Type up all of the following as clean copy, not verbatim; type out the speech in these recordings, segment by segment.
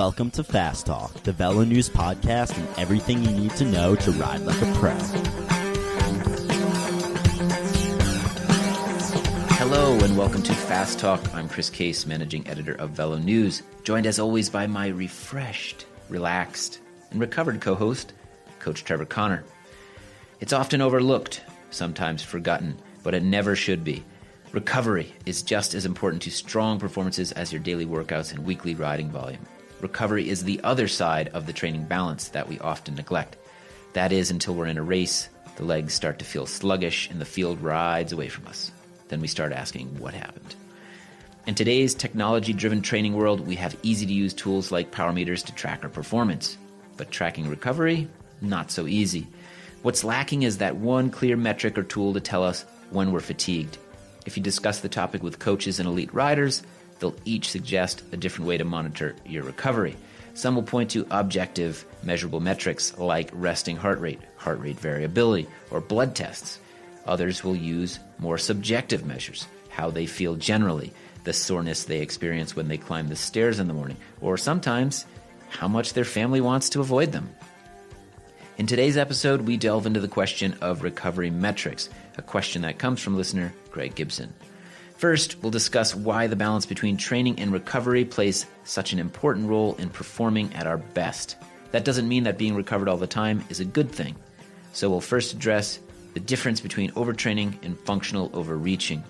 Welcome to Fast Talk, the Velo News podcast and everything you need to know to ride like a pro. Hello and welcome to Fast Talk. I'm Chris Case, managing editor of Velo News, joined as always by my refreshed, relaxed, and recovered co-host, Coach Trevor Connor. It's often overlooked, sometimes forgotten, but it never should be. Recovery is just as important to strong performances as your daily workouts and weekly riding volume. Recovery is the other side of the training balance that we often neglect. That is, until we're in a race, the legs start to feel sluggish and the field rides away from us. Then we start asking what happened. In today's technology-driven training world, we have easy-to-use tools like power meters to track our performance. But tracking recovery, not so easy. What's lacking is that one clear metric or tool to tell us when we're fatigued. If you discuss the topic with coaches and elite riders, they'll each suggest a different way to monitor your recovery. Some will point to objective, measurable metrics like resting heart rate variability, or blood tests. Others will use more subjective measures, how they feel generally, the soreness they experience when they climb the stairs in the morning, or sometimes how much their family wants to avoid them. In today's episode, we delve into the question of recovery metrics, a question that comes from listener Greg Gibson. First, we'll discuss why the balance between training and recovery plays such an important role in performing at our best. That doesn't mean that being recovered all the time is a good thing. So we'll first address the difference between overtraining and functional overreaching.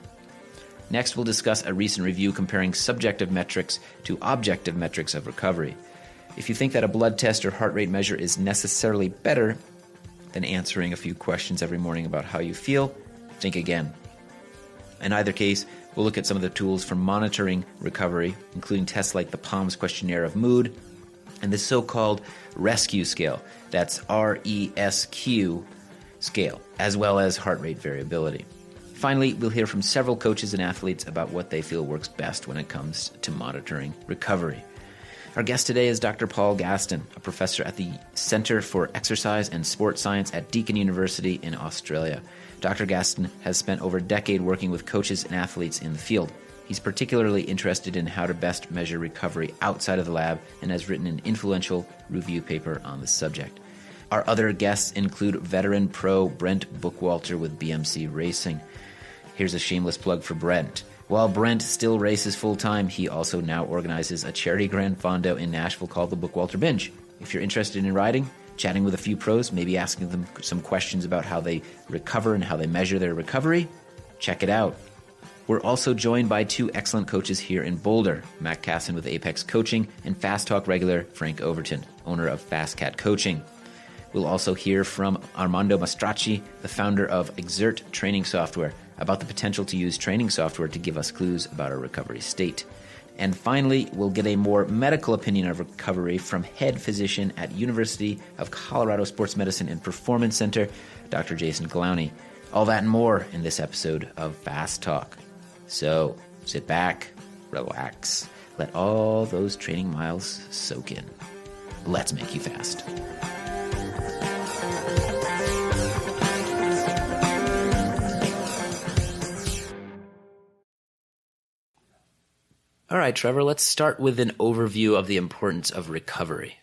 Next, we'll discuss a recent review comparing subjective metrics to objective metrics of recovery. If you think that a blood test or heart rate measure is necessarily better than answering a few questions every morning about how you feel, think again. In either case, we'll look at some of the tools for monitoring recovery, including tests like the POMS questionnaire of mood and the so-called RESQ scale, that's RESQ scale, as well as heart rate variability. Finally, we'll hear from several coaches and athletes about what they feel works best when it comes to monitoring recovery. Our guest today is Dr. Paul Gastin, a professor at the Center for Exercise and Sport Science at Deakin University in Australia. Dr. Gastin has spent over a decade working with coaches and athletes in the field. He's particularly interested in how to best measure recovery outside of the lab and has written an influential review paper on the subject. Our other guests include veteran pro Brent Bookwalter with BMC Racing. Here's a shameless plug for Brent. While Brent still races full-time, he also now organizes a charity grand fondo in Nashville called the Bookwalter Binge. If you're interested in riding, chatting with a few pros, maybe asking them some questions about how they recover and how they measure their recovery, check it out. We're also joined by two excellent coaches here in Boulder, Matt Cassin with Apex Coaching and Fast Talk regular Frank Overton, owner of Fast Cat Coaching. We'll also hear from Armando Mastracci, the founder of Xert training software, about the potential to use training software to give us clues about our recovery state. And finally, we'll get a more medical opinion of recovery from head physician at University of Colorado Sports Medicine and Performance Center, Dr. Jason Clowney. All that and more in this episode of Fast Talk. So sit back, relax, let all those training miles soak in. Let's make you fast. All right, Trevor, let's start with an overview of the importance of recovery.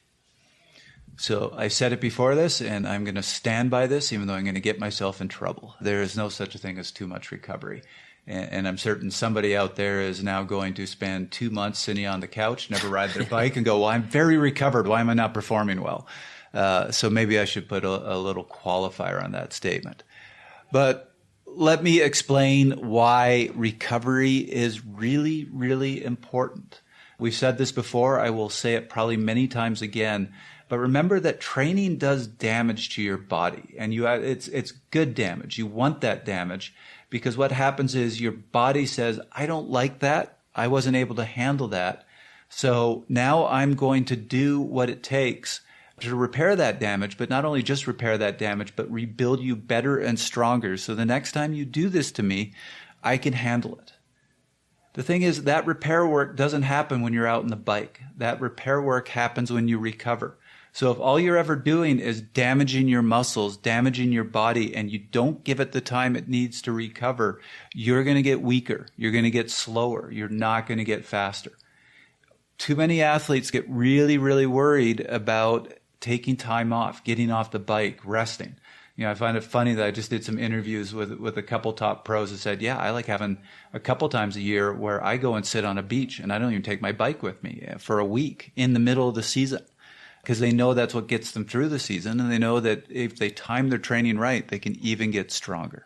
So I said it before this, and I'm going to stand by this, even though I'm going to get myself in trouble. There is no such a thing as too much recovery. And I'm certain somebody out there is now going to spend 2 months sitting on the couch, never ride their bike, and go, well, I'm very recovered. Why am I not performing well? So maybe I should put a little qualifier on that statement. But let me explain why recovery is really, really important. We've said this before. I will say it probably many times again. But remember that training does damage to your body. And it's good damage. You want that damage because what happens is your body says, I don't like that. I wasn't able to handle that. So now I'm going to do what it takes to repair that damage, but not only just repair that damage, but rebuild you better and stronger. So the next time you do this to me, I can handle it. The thing is, that repair work doesn't happen when you're out on the bike. That repair work happens when you recover. So if all you're ever doing is damaging your muscles, damaging your body, and you don't give it the time it needs to recover, you're going to get weaker. You're going to get slower. You're not going to get faster. too many athletes get really, really worried about taking time off, getting off the bike, resting. I find it funny that I just did some interviews with a couple top pros that said, yeah, I like having a couple times a year where I go and sit on a beach and I don't even take my bike with me for a week in the middle of the season, because they know that's what gets them through the season. And they know that if they time their training right, they can even get stronger.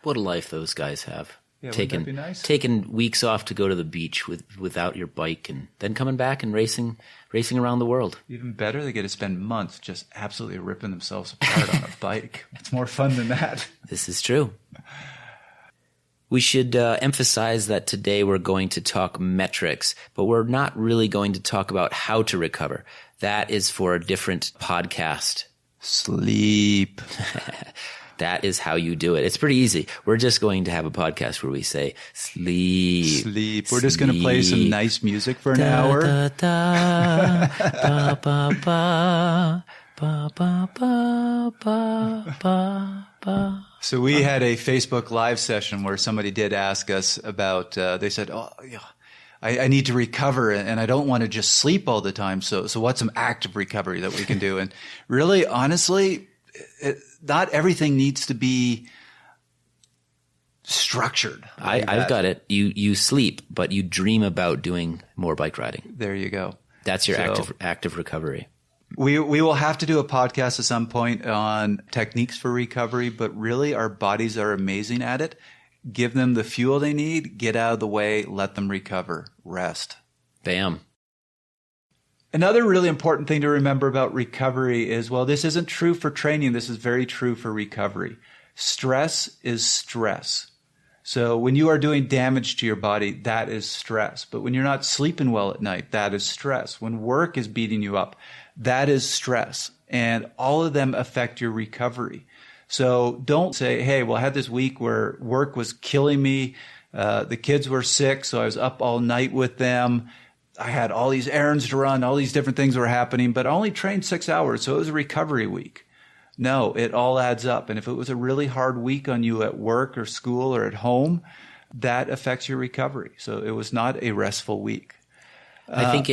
What a life those guys have. Yeah, wouldn't that be nice? Taking weeks off to go to the beach without your bike, and then coming back and racing around the world. Even better, they get to spend months just absolutely ripping themselves apart on a bike. It's more fun than that. This is true. We should emphasize that today we're going to talk metrics, but we're not really going to talk about how to recover. That is for a different podcast. Sleep. That is how you do it. It's pretty easy. We're just going to have a podcast where we say sleep. Sleep. We're just going to play some nice music for an hour. Da, da, ba, ba, ba, ba, ba, ba, ba, ba, ba. So we had a Facebook Live session where somebody did ask us about, they said, I need to recover and I don't want to just sleep all the time. So what's some active recovery that we can do? And really, honestly, not everything needs to be structured. I've got it. You sleep, but you dream about doing more bike riding. There you go. That's your active recovery. We will have to do a podcast at some point on techniques for recovery, but really our bodies are amazing at it. Give them the fuel they need, get out of the way, let them recover, rest. Bam. Another really important thing to remember about recovery is, well, this isn't true for training. This is very true for recovery. Stress is stress. So when you are doing damage to your body, that is stress. But when you're not sleeping well at night, that is stress. When work is beating you up, that is stress. And all of them affect your recovery. So don't say, hey, well, I had this week where work was killing me. The kids were sick, so I was up all night with them. I had all these errands to run, all these different things were happening, but I only trained 6 hours, so it was a recovery week. No, it all adds up. And if it was a really hard week on you at work or school or at home, that affects your recovery. So it was not a restful week. I think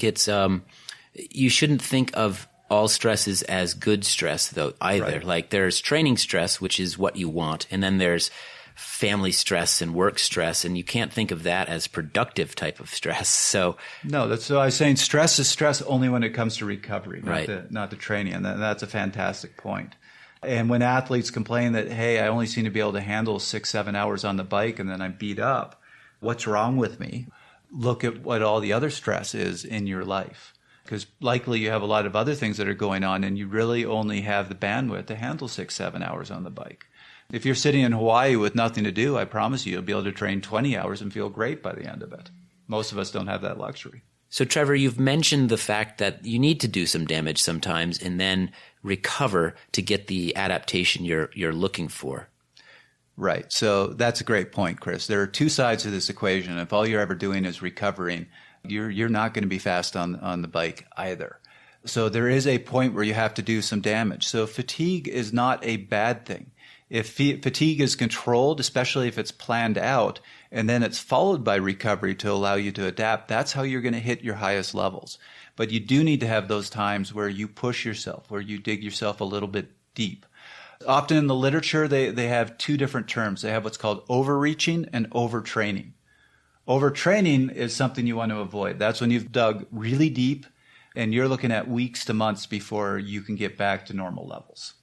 it's you shouldn't think of all stresses as good stress though either. Right. Like there's training stress, which is what you want, and then there's family stress and work stress, and you can't think of that as productive type of stress. So no, that's what I was saying. Stress is stress only when it comes to recovery, right. not the training. And that's a fantastic point. And when athletes complain that, hey, I only seem to be able to handle 6-7 hours on the bike and then I'm beat up, what's wrong with me? Look at what all the other stress is in your life. Because likely you have a lot of other things that are going on and you really only have the bandwidth to handle 6-7 hours on the bike. If you're sitting in Hawaii with nothing to do, I promise you'll be able to train 20 hours and feel great by the end of it. Most of us don't have that luxury. So, Trevor, you've mentioned the fact that you need to do some damage sometimes and then recover to get the adaptation you're looking for. Right. So that's a great point, Chris. There are two sides to this equation. If all you're ever doing is recovering, you're not going to be fast on the bike either. So there is a point where you have to do some damage. So fatigue is not a bad thing. If fatigue is controlled, especially if it's planned out, and then it's followed by recovery to allow you to adapt, that's how you're going to hit your highest levels. But you do need to have those times where you push yourself, where you dig yourself a little bit deep. Often in the literature, they have two different terms. They have what's called overreaching and overtraining. Overtraining is something you want to avoid. That's when you've dug really deep and you're looking at weeks to months before you can get back to normal levels.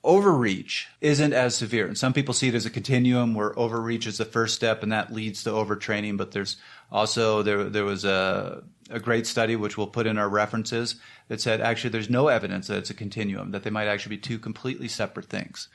Overreach isn't as severe. And some people see it as a continuum where overreach is the first step and that leads to overtraining. But there's also, there was a great study, which we'll put in our references, that said actually there's no evidence that it's a continuum, that they might actually be two completely separate things.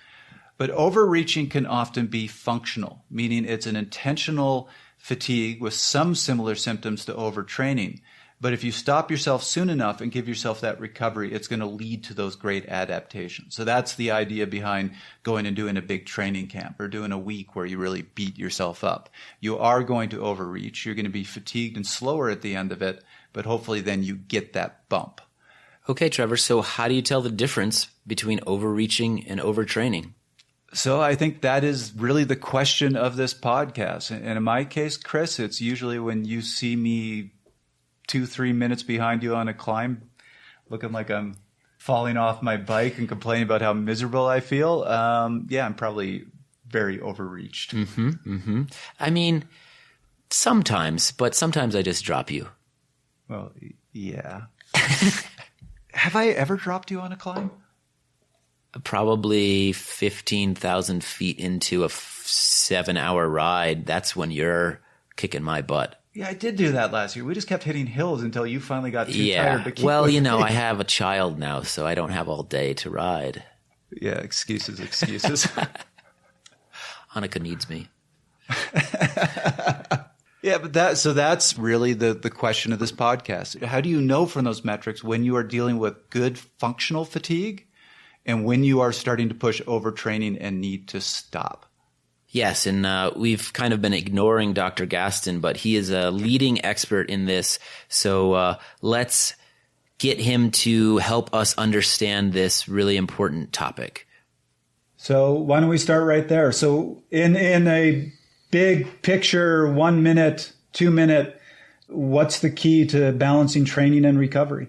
But overreaching can often be functional, meaning it's an intentional fatigue with some similar symptoms to overtraining. But if you stop yourself soon enough and give yourself that recovery, it's going to lead to those great adaptations. So that's the idea behind going and doing a big training camp or doing a week where you really beat yourself up. You are going to overreach. You're going to be fatigued and slower at the end of it, but hopefully then you get that bump. Okay, Trevor, so how do you tell the difference between overreaching and overtraining? So I think that is really the question of this podcast. And in my case, Chris, it's usually when you see me 2-3 minutes behind you on a climb, looking like I'm falling off my bike and complaining about how miserable I feel, I'm probably very overreached. Mm-hmm, mm-hmm. I mean, sometimes, but sometimes I just drop you. Well, yeah. Have I ever dropped you on a climb? Probably 15,000 feet into a 7-hour ride. That's when you're kicking my butt. Yeah, I did do that last year. We just kept hitting hills until you finally got too tired to keep well, with me. I have a child now, so I don't have all day to ride. Yeah, excuses. Annika needs me. Yeah, but that's really the question of this podcast. How do you know from those metrics when you are dealing with good functional fatigue and when you are starting to push overtraining and need to stop? Yes, and we've kind of been ignoring Dr. Gastin, but he is a leading expert in this. So let's get him to help us understand this really important topic. So why don't we start right there? So in a big picture, 1 minute, 2 minute, what's the key to balancing training and recovery?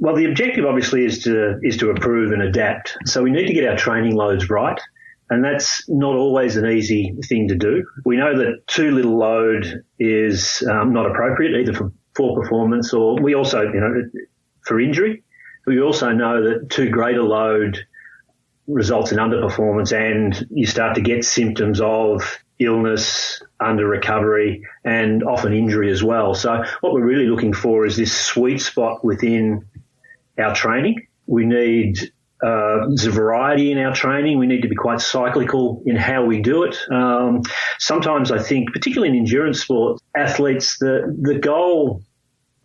Well, the objective obviously is to improve and adapt. So we need to get our training loads right. And that's not always an easy thing to do. We know that too little load is not appropriate either for poor performance or we also, for injury. We also know that too great a load results in underperformance and you start to get symptoms of illness, under recovery and often injury as well. So what we're really looking for is this sweet spot within our training. We need there's a variety in our training. We need to be quite cyclical in how we do it. Sometimes I think, particularly in endurance sports, athletes, the goal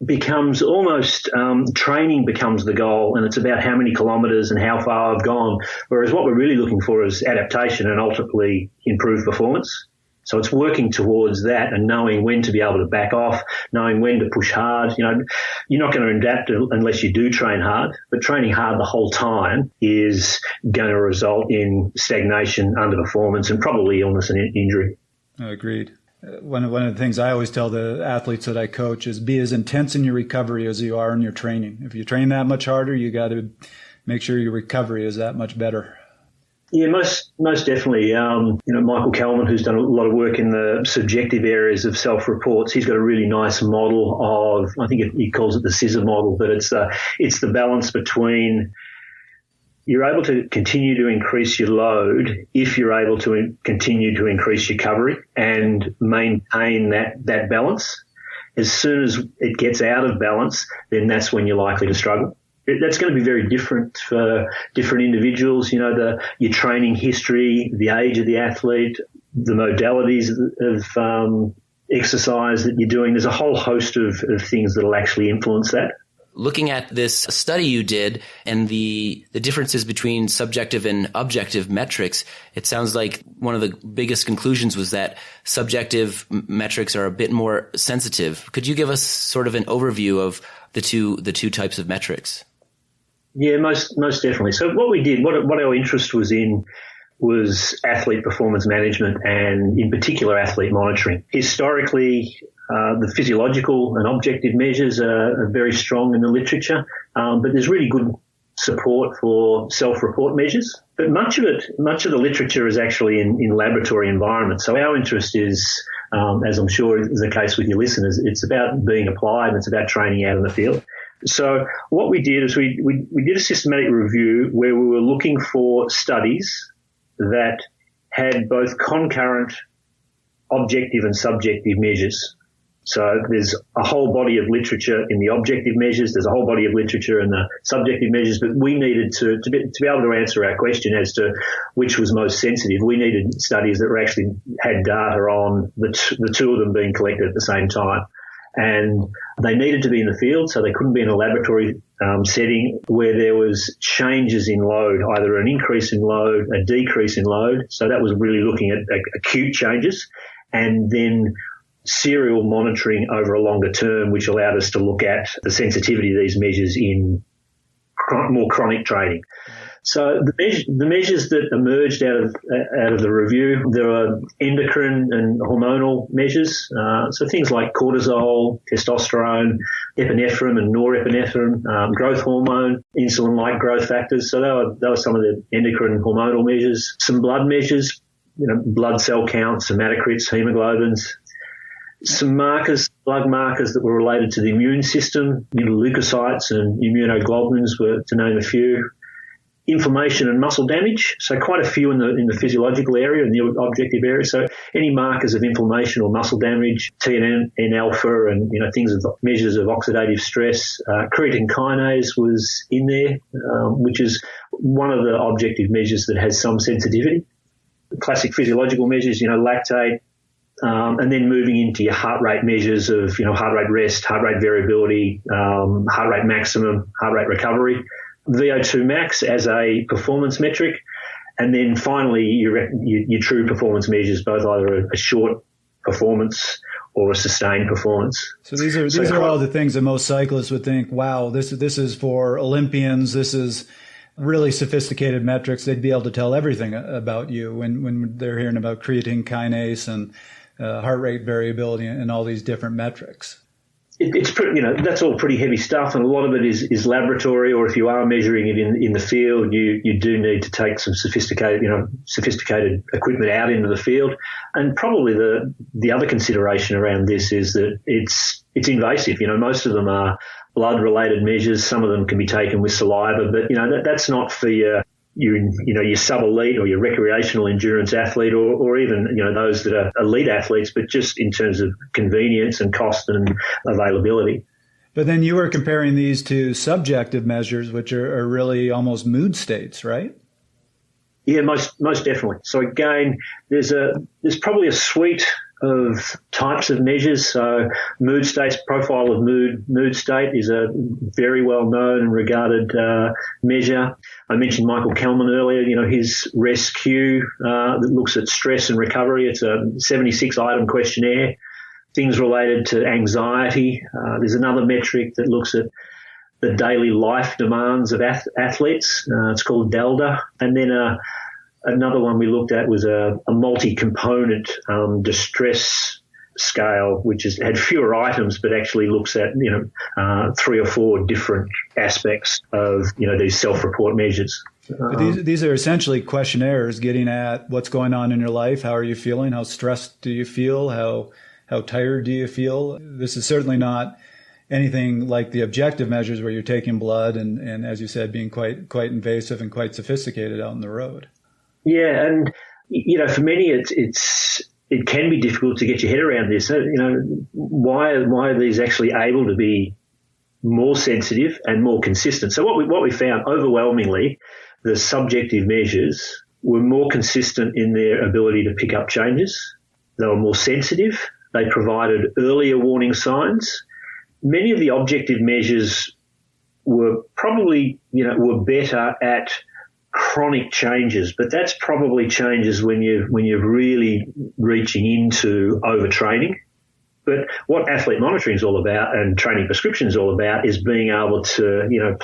becomes almost training becomes the goal, and it's about how many kilometres and how far I've gone, whereas what we're really looking for is adaptation and ultimately improved performance. So it's working towards that and knowing when to be able to back off, knowing when to push hard. You're not going to adapt unless you do train hard, but training hard the whole time is going to result in stagnation, underperformance, and probably illness and injury. Agreed. One of the things I always tell the athletes that I coach is be as intense in your recovery as you are in your training. If you train that much harder, you got to make sure your recovery is that much better. Yeah, most definitely. Michael Kalman, who's done a lot of work in the subjective areas of self-reports, he's got a really nice model of, I think he calls it the scissor model, but it's the balance between you're able to continue to increase your load if you're able to continue to increase your recovery and maintain that balance. As soon as it gets out of balance, then that's when you're likely to struggle. That's going to be very different for different individuals. Your training history, the age of the athlete, the modalities of exercise that you're doing. There's a whole host of things that will actually influence that. Looking at this study you did and the differences between subjective and objective metrics, it sounds like one of the biggest conclusions was that subjective metrics are a bit more sensitive. Could you give us sort of an overview of the two types of metrics? Yeah, most definitely. So what we did, what our interest was in was athlete performance management and in particular athlete monitoring. Historically, the physiological and objective measures are very strong in the literature, but there's really good support for self-report measures. But much of the literature is actually in laboratory environments. So our interest is, as I'm sure is the case with your listeners, it's about being applied and it's about training out in the field. So what we did is we did a systematic review where we were looking for studies that had both concurrent objective and subjective measures. So there's a whole body of literature in the objective measures. There's a whole body of literature in the subjective measures, but we needed to be able to answer our question as to which was most sensitive. We needed studies that had data on the two of them being collected at the same time. And they needed to be in the field, so they couldn't be in a laboratory setting where there was changes in load, either an increase in load, a decrease in load. So that was really looking at acute changes, and then serial monitoring over a longer term, which allowed us to look at the sensitivity of these measures in more chronic training. So the measures that emerged out of the review, there are endocrine and hormonal measures. So things like cortisol, testosterone, epinephrine and norepinephrine, growth hormone, insulin-like growth factors. So they were some of the endocrine and hormonal measures. Some blood measures, blood cell counts, hematocrits, hemoglobins. Some markers, blood markers that were related to the immune system, leukocytes and immunoglobulins were to name a few. Inflammation and muscle damage, so quite a few in the physiological area and the objective area. So any markers of inflammation or muscle damage, TNF alpha, and measures of oxidative stress. Creatine kinase was in there, which is one of the objective measures that has some sensitivity. Classic physiological measures, lactate, and then moving into your heart rate measures of heart rate rest, heart rate variability, heart rate maximum, heart rate recovery. VO2 max as a performance metric, and then finally your true performance measures, both either a short performance or a sustained performance. So these are all the things that most cyclists would think, wow, this is for Olympians, this is really sophisticated metrics. They'd be able to tell everything about you when they're hearing about creatine kinase and heart rate variability and all these different metrics. It's pretty, that's all pretty heavy stuff, and a lot of it is laboratory, or if you are measuring it in the field, you do need to take some sophisticated equipment out into the field. And probably the other consideration around this is that it's invasive. Most of them are blood-related measures. Some of them can be taken with saliva, but that's not for your sub-elite or your recreational endurance athlete or even, those that are elite athletes, but just in terms of convenience and cost and availability. But then you were comparing these to subjective measures, which are really almost mood states, right? Yeah, most definitely. So again, there's probably a suite of types of measures. So mood states, profile of mood state is a very well known and regarded measure. I mentioned Michael Kellman earlier, his RESQ that looks at stress and recovery. It's a 76 item questionnaire. Things related to anxiety. There's another metric that looks at the daily life demands of athletes. It's called DALDA. And then another one we looked at was a multi-component distress scale, which had fewer items, but actually looks at 3 or 4 different aspects of these self-report measures. But these are essentially questionnaires getting at what's going on in your life. How are you feeling? How stressed do you feel? How tired do you feel? This is certainly not anything like the objective measures where you're taking blood and as you said, being quite invasive and quite sophisticated out on the road. Yeah, and for many it can be difficult to get your head around this. Why are these actually able to be more sensitive and more consistent? So what we found overwhelmingly, the subjective measures were more consistent in their ability to pick up changes. They were more sensitive. They provided earlier warning signs. Many of the objective measures were probably, were better at chronic changes, but that's probably changes when you're really reaching into overtraining. But what athlete monitoring is all about and training prescription is all about is being able to,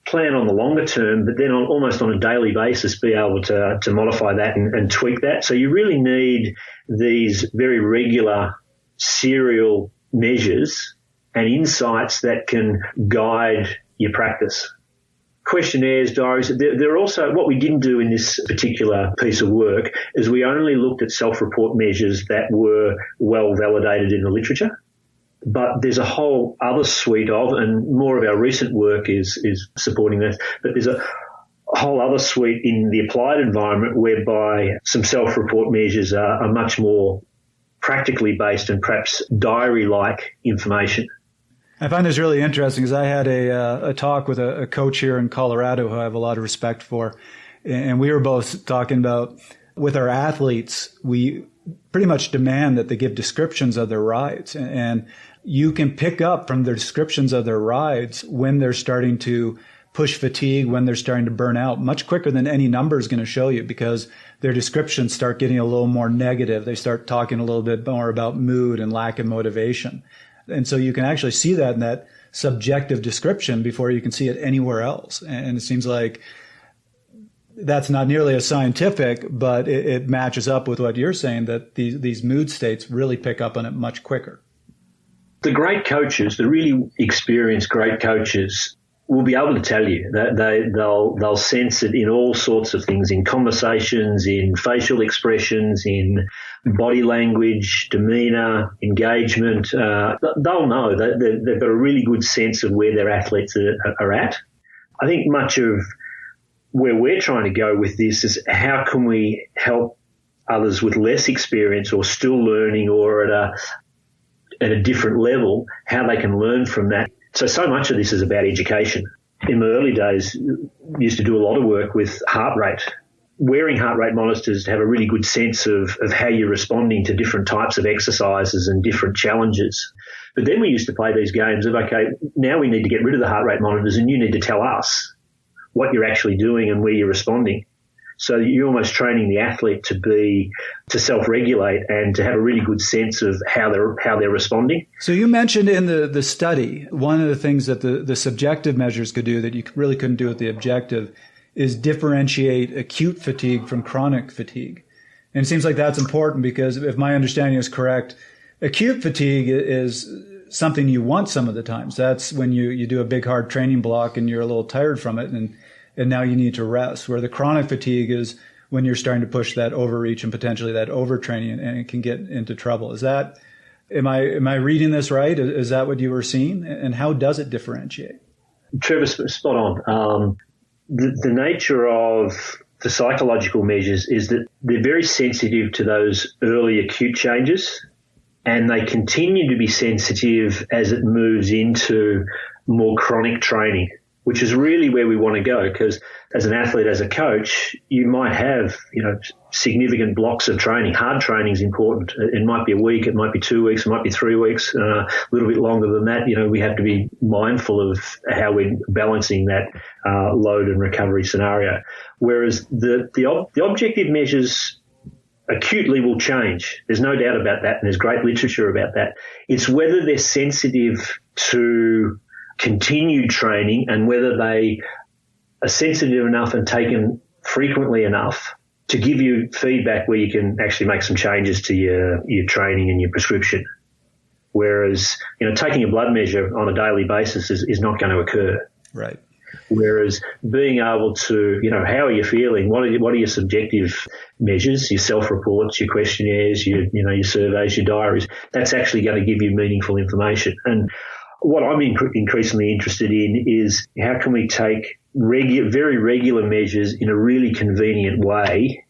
plan on the longer term, but then almost on a daily basis be able to modify that and tweak that. So you really need these very regular serial measures and insights that can guide your practice. Questionnaires, diaries, they're also, what we didn't do in this particular piece of work is we only looked at self-report measures that were well validated in the literature. But there's a whole other suite of, and more of our recent work is supporting this, but there's a whole other suite in the applied environment whereby some self-report measures are much more practically based and perhaps diary-like information. I find this really interesting because I had a talk with a coach here in Colorado who I have a lot of respect for. And we were both talking about with our athletes, we pretty much demand that they give descriptions of their rides. And you can pick up from their descriptions of their rides when they're starting to push fatigue, when they're starting to burn out much quicker than any number is going to show you because their descriptions start getting a little more negative. They start talking a little bit more about mood and lack of motivation. And so you can actually see that in that subjective description before you can see it anywhere else. And it seems like that's not nearly as scientific, but it matches up with what you're saying, that these mood states really pick up on it much quicker. The great coaches, the really experienced great coaches, will be able to tell you that they'll sense it in all sorts of things, in conversations, in facial expressions, in body language, demeanour, engagement. They'll know that they've got a really good sense of where their athletes are at. I think much of where we're trying to go with this is how can we help others with less experience or still learning or at a different level, how they can learn from that. So much of this is about education. In my early days, I used to do a lot of work with heart rate, wearing heart rate monitors to have a really good sense of how you're responding to different types of exercises and different challenges. But then we used to play these games of, okay, now we need to get rid of the heart rate monitors and you need to tell us what you're actually doing and where you're responding. So you're almost training the athlete to self-regulate and to have a really good sense of how they're responding. So you mentioned in the study, one of the things that the subjective measures could do that you really couldn't do with the objective is differentiate acute fatigue from chronic fatigue. And it seems like that's important because if my understanding is correct, acute fatigue is something you want some of the times. That's when you do a big hard training block and you're a little tired from it and now you need to rest, where the chronic fatigue is when you're starting to push that overreach and potentially that overtraining and it can get into trouble. Is that, am I reading this right? Is that what you were seeing? And how does it differentiate? Trevor, spot on. The nature of the psychological measures is that they're very sensitive to those early acute changes, and they continue to be sensitive as it moves into more chronic training, which is really where we want to go, because as an athlete, as a coach, you might have, significant blocks of training. Hard training is important. It might be a week, it might be 2 weeks, it might be 3 weeks, a little bit longer than that. We have to be mindful of how we're balancing that load and recovery scenario. Whereas the objective measures acutely will change. There's no doubt about that, and there's great literature about that. It's whether they're sensitive to continued training and whether they are sensitive enough and taken frequently enough to give you feedback where you can actually make some changes to your training and your prescription. Whereas, taking a blood measure on a daily basis is not going to occur. Right. Whereas being able to, how are you feeling? What are your subjective measures, your self-reports, your questionnaires, your surveys, your diaries? That's actually going to give you meaningful information. And what I'm increasingly interested in is how can we take very regular measures in a really convenient way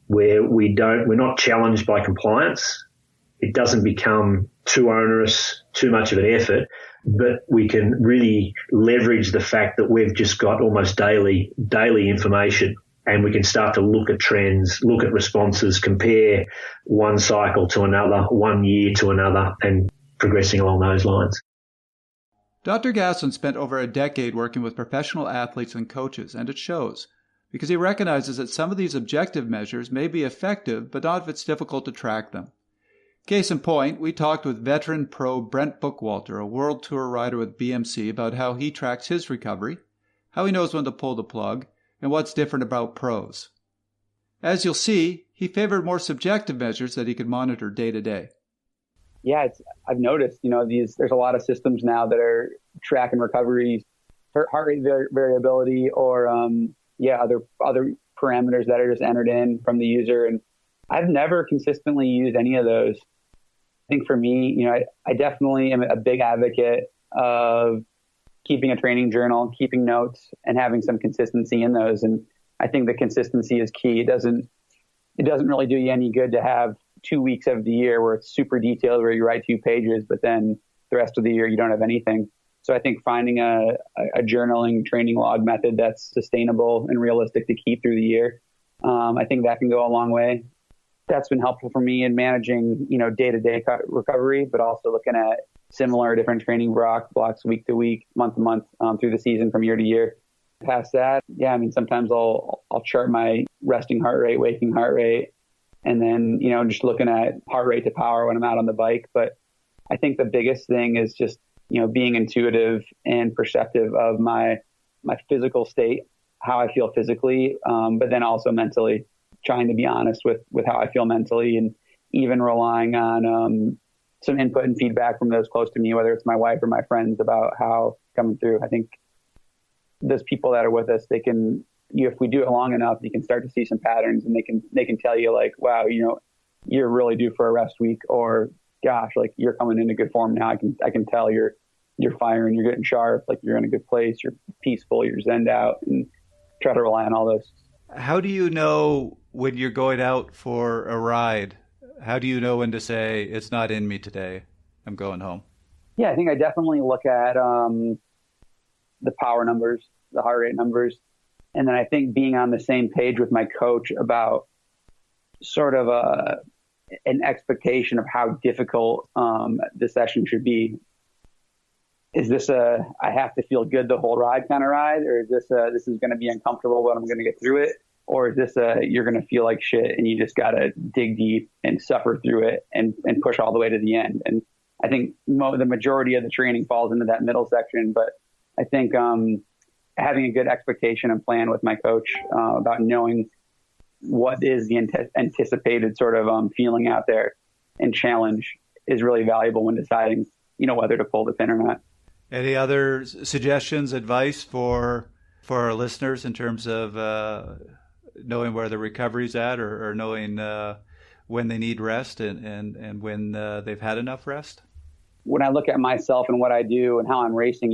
where we're not challenged by compliance. It doesn't become too onerous, too much of an effort, but we can really leverage the fact that we've just got almost daily information, and we can start to look at trends, look at responses, compare one cycle to another, 1 year to another, and progressing along those lines. Dr. Gastin spent over a decade working with professional athletes and coaches, and it shows, because he recognizes that some of these objective measures may be effective, but not if it's difficult to track them. Case in point, we talked with veteran pro Brent Bookwalter, a world tour rider with BMC, about how he tracks his recovery, how he knows when to pull the plug, and what's different about pros. As you'll see, he favored more subjective measures that he could monitor day to day. Yeah, I've noticed, there's a lot of systems now that are tracking recovery, heart rate variability, or other parameters that are just entered in from the user. And I've never consistently used any of those. I think for me, I definitely am a big advocate of keeping a training journal, keeping notes, and having some consistency in those. And I think the consistency is key. It doesn't really do you any good to have 2 weeks of the year where it's super detailed, where you write 2 pages, but then the rest of the year you don't have anything. So I think finding a journaling training log method that's sustainable and realistic to keep through the year, I think that can go a long way. That's been helpful for me in managing, day-to-day recovery, but also looking at similar different training blocks week to week, month to month, through the season from year to year. Past that, sometimes I'll chart my resting heart rate, waking heart rate, and then, just looking at heart rate to power when I'm out on the bike. But I think the biggest thing is just being intuitive and perceptive of my physical state, how I feel physically, but then also mentally, trying to be honest with how I feel mentally, and even relying on some input and feedback from those close to me, whether it's my wife or my friends, about how coming through. I think those people that are with us, they can, if we do it long enough, you can start to see some patterns, and they can tell you like, wow, you're really due for a rest week, or gosh, like you're coming into good form now. I can tell you're firing, you're getting sharp, like you're in a good place, you're peaceful, you're zenned out, and try to rely on all those. How do you know when you're going out for a ride? How do you know when to say, it's not in me today, I'm going home? Yeah, I think I definitely look at the power numbers, the heart rate numbers. And then I think being on the same page with my coach about sort of an expectation of how difficult the session should be. Is this I have to feel good the whole ride kind of ride, or is this this is going to be uncomfortable, but I'm going to get through it? Or is this you're going to feel like shit and you just got to dig deep and suffer through it and push all the way to the end? And I think the majority of the training falls into that middle section. But I think having a good expectation and plan with my coach about knowing what is the anticipated sort of feeling out there and challenge is really valuable when deciding, whether to pull the pin or not. Any other suggestions, advice for our listeners in terms of knowing where the recovery's at, or knowing when they need rest and when they've had enough rest? When I look at myself and what I do and how I'm racing,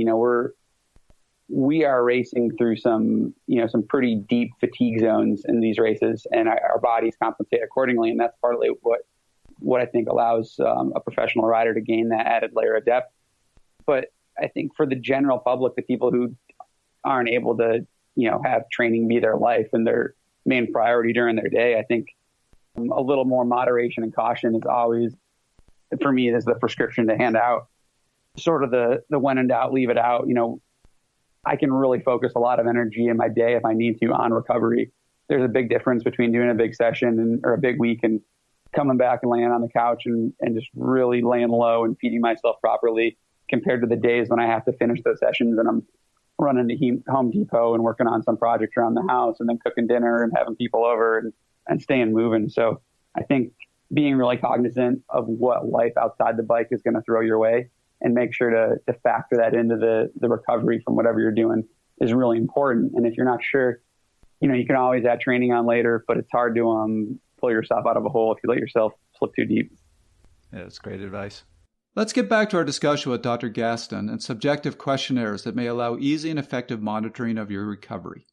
we are racing through some pretty deep fatigue zones in these races, and our bodies compensate accordingly. And that's partly what I think allows a professional rider to gain that added layer of depth. But I think for the general public, the people who aren't able to, have training be their life and their main priority during their day, I think a little more moderation and caution is always, for me, is the prescription to hand out. Sort of the when in doubt, leave it out. I can really focus a lot of energy in my day if I need to on recovery. There's a big difference between doing a big session or a big week and coming back and laying on the couch and just really laying low and feeding myself properly, compared to the days when I have to finish those sessions and I'm running to Home Depot and working on some project around the house and then cooking dinner and having people over and staying moving. So I think being really cognizant of what life outside the bike is going to throw your way and make sure to factor that into the recovery from whatever you're doing is really important. And if you're not sure, you can always add training on later, but it's hard to pull yourself out of a hole if you let yourself slip too deep. Yeah, that's great advice. Let's get back to our discussion with Dr. Gastin and subjective questionnaires that may allow easy and effective monitoring of your recovery.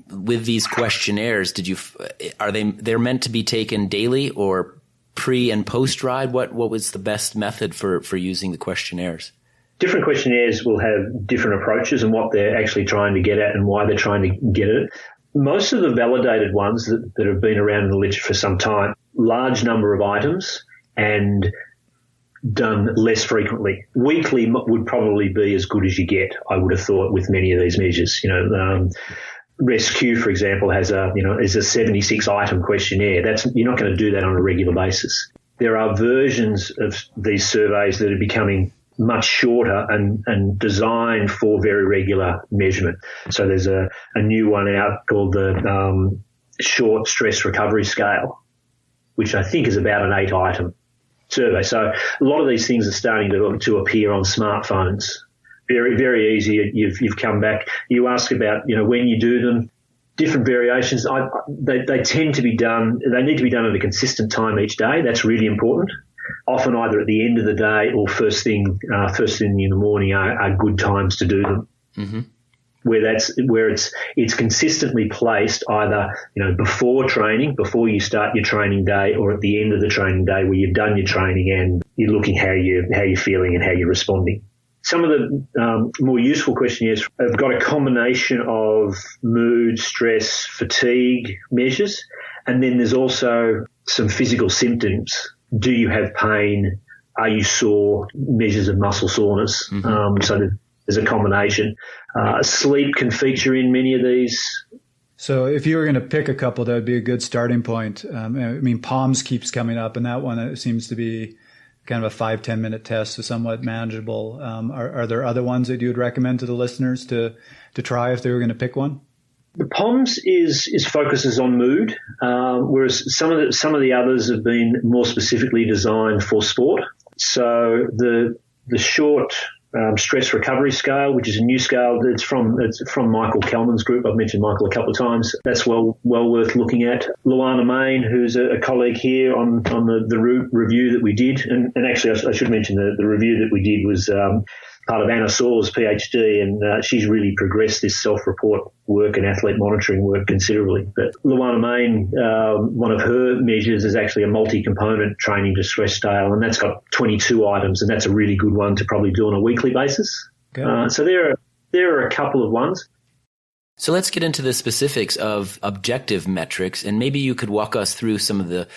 With these questionnaires, they're meant to be taken daily or pre and post ride? What was the best method for using the questionnaires? Different questionnaires will have different approaches and what they're actually trying to get at and why they're trying to get at it. Most of the validated ones that have been around in the literature for some time, large number of items and done less frequently. Weekly would probably be as good as you get, I would have thought, with many of these measures. RESQ, for example, is a 76 item questionnaire. You're not going to do that on a regular basis. There are versions of these surveys that are becoming much shorter and designed for very regular measurement. So there's a new one out called the Short Stress Recovery Scale, which I think is about an 8 item survey. So a lot of these things are starting to appear on smartphones. Very, very easy. You've come back. You ask about, when you do them, different variations. They tend to be done. They need to be done at a consistent time each day. That's really important. Often either at the end of the day or first thing in the morning are good times to do them. Mm-hmm. Where it's consistently placed either, before training, before you start your training day, or at the end of the training day where you've done your training and you're looking how you're feeling and how you're responding. Some of the more useful questionnaires have got a combination of mood, stress, fatigue measures, and then there's also some physical symptoms. Do you have pain? Are you sore? Measures of muscle soreness. Mm-hmm. So there's a combination. Sleep can feature in many of these. So if you were going to pick a couple, that would be a good starting point. POMS keeps coming up, and that one seems to be kind of a 5-10 minute test, so somewhat manageable. Are there other ones that you would recommend to the listeners to try if they were going to pick one? The POMS is focuses on mood, whereas some of the others have been more specifically designed for sport. So the short stress recovery scale, which is a new scale, it's from Michael Kelman's group. I've mentioned Michael a couple of times. That's well worth looking at. Luana Main, who's a colleague here on the review that we did, and actually I should mention the review that we did was part of Anna Saw's PhD, and she's really progressed this self-report work and athlete monitoring work considerably. But Luana Main, one of her measures is actually a multi-component training to stress scale, and that's got 22 items, and that's a really good one to probably do on a weekly basis. Okay. So there are a couple of ones. So let's get into the specifics of objective metrics, and maybe you could walk us through some of the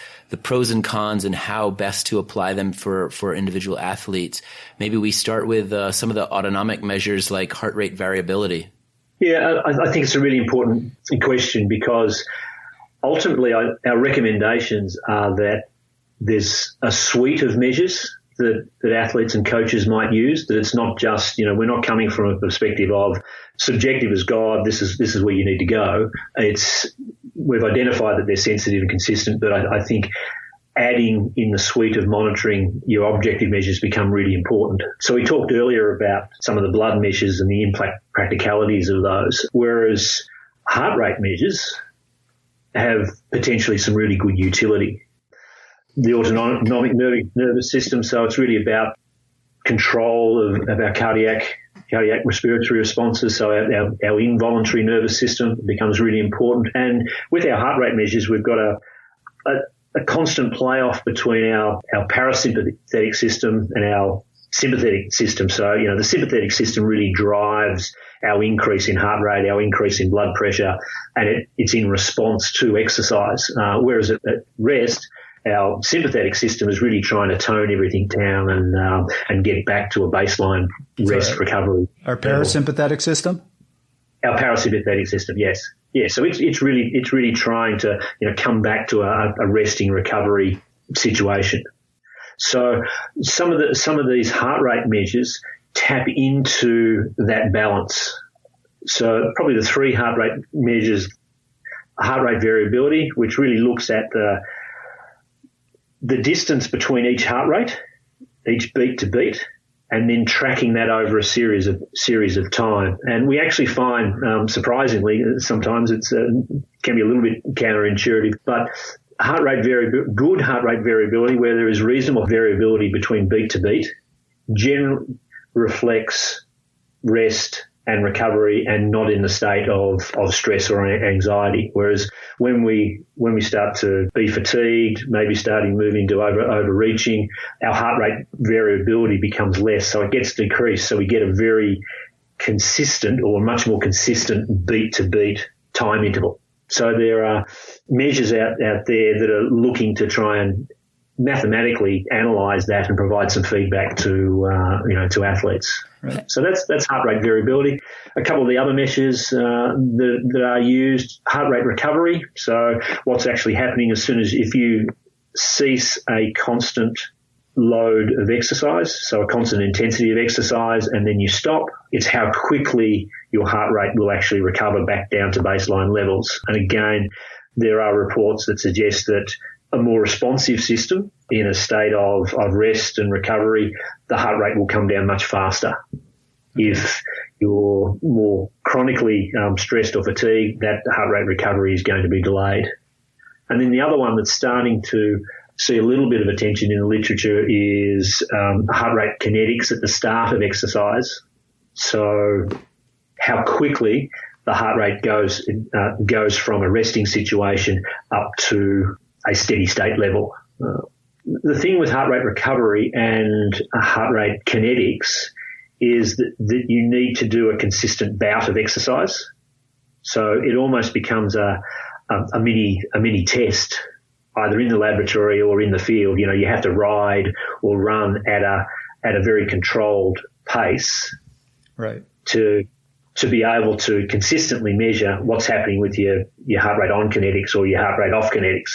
pros and cons and how best to apply them for individual athletes. Maybe we start with some of the autonomic measures like heart rate variability. Yeah, I think it's a really important question, because ultimately our recommendations are that there's a suite of measures that athletes and coaches might use, that it's not just, we're not coming from a perspective of subjective as God, this is where you need to go. We've identified that they're sensitive and consistent, but I think adding in the suite of monitoring your objective measures become really important. So we talked earlier about some of the blood measures and the impracticalities of those, whereas heart rate measures have potentially some really good utility. The autonomic nervous system, so it's really about control of our cardiac respiratory responses, so our involuntary nervous system becomes really important. And with our heart rate measures, we've got a constant play-off between our parasympathetic system and our sympathetic system. So, the sympathetic system really drives our increase in heart rate, our increase in blood pressure, and it's in response to exercise. Whereas at rest, our sympathetic system is really trying to tone everything down and get back to a baseline rest recovery. Our parasympathetic system? Our parasympathetic system, yes. Yeah, so it's really trying to come back to a resting recovery situation. So some of these heart rate measures tap into that balance. So probably the three heart rate measures: heart rate variability, which really looks at the distance between each heart rate, each beat to beat, and then tracking that over a series of time. And we actually find, surprisingly, sometimes it can be a little bit counterintuitive, but good heart rate variability, where there is reasonable variability between beat to beat, generally reflects rest and recovery, and not in the state of stress or anxiety. Whereas when we start to be fatigued, maybe starting moving to overreaching, our heart rate variability becomes less, so it gets decreased. So we get a very consistent, or much more consistent beat to beat time interval. So there are measures out there that are looking to try and mathematically analyze that and provide some feedback to athletes. Right. So that's heart rate variability. A couple of the other measures that are used: heart rate recovery. So what's actually happening if you cease a constant load of exercise, so a constant intensity of exercise, and then you stop, it's how quickly your heart rate will actually recover back down to baseline levels. And again, there are reports that suggest that a more responsive system in a state of rest and recovery, the heart rate will come down much faster. If you're more chronically stressed or fatigued, that heart rate recovery is going to be delayed. And then the other one that's starting to see a little bit of attention in the literature is heart rate kinetics at the start of exercise. So how quickly the heart rate goes from a resting situation up to a steady state level. The thing with heart rate recovery and heart rate kinetics is that you need to do a consistent bout of exercise. So it almost becomes a mini test, either in the laboratory or in the field. You have to ride or run at a very controlled pace, right, to be able to consistently measure what's happening with your heart rate on kinetics or your heart rate off kinetics.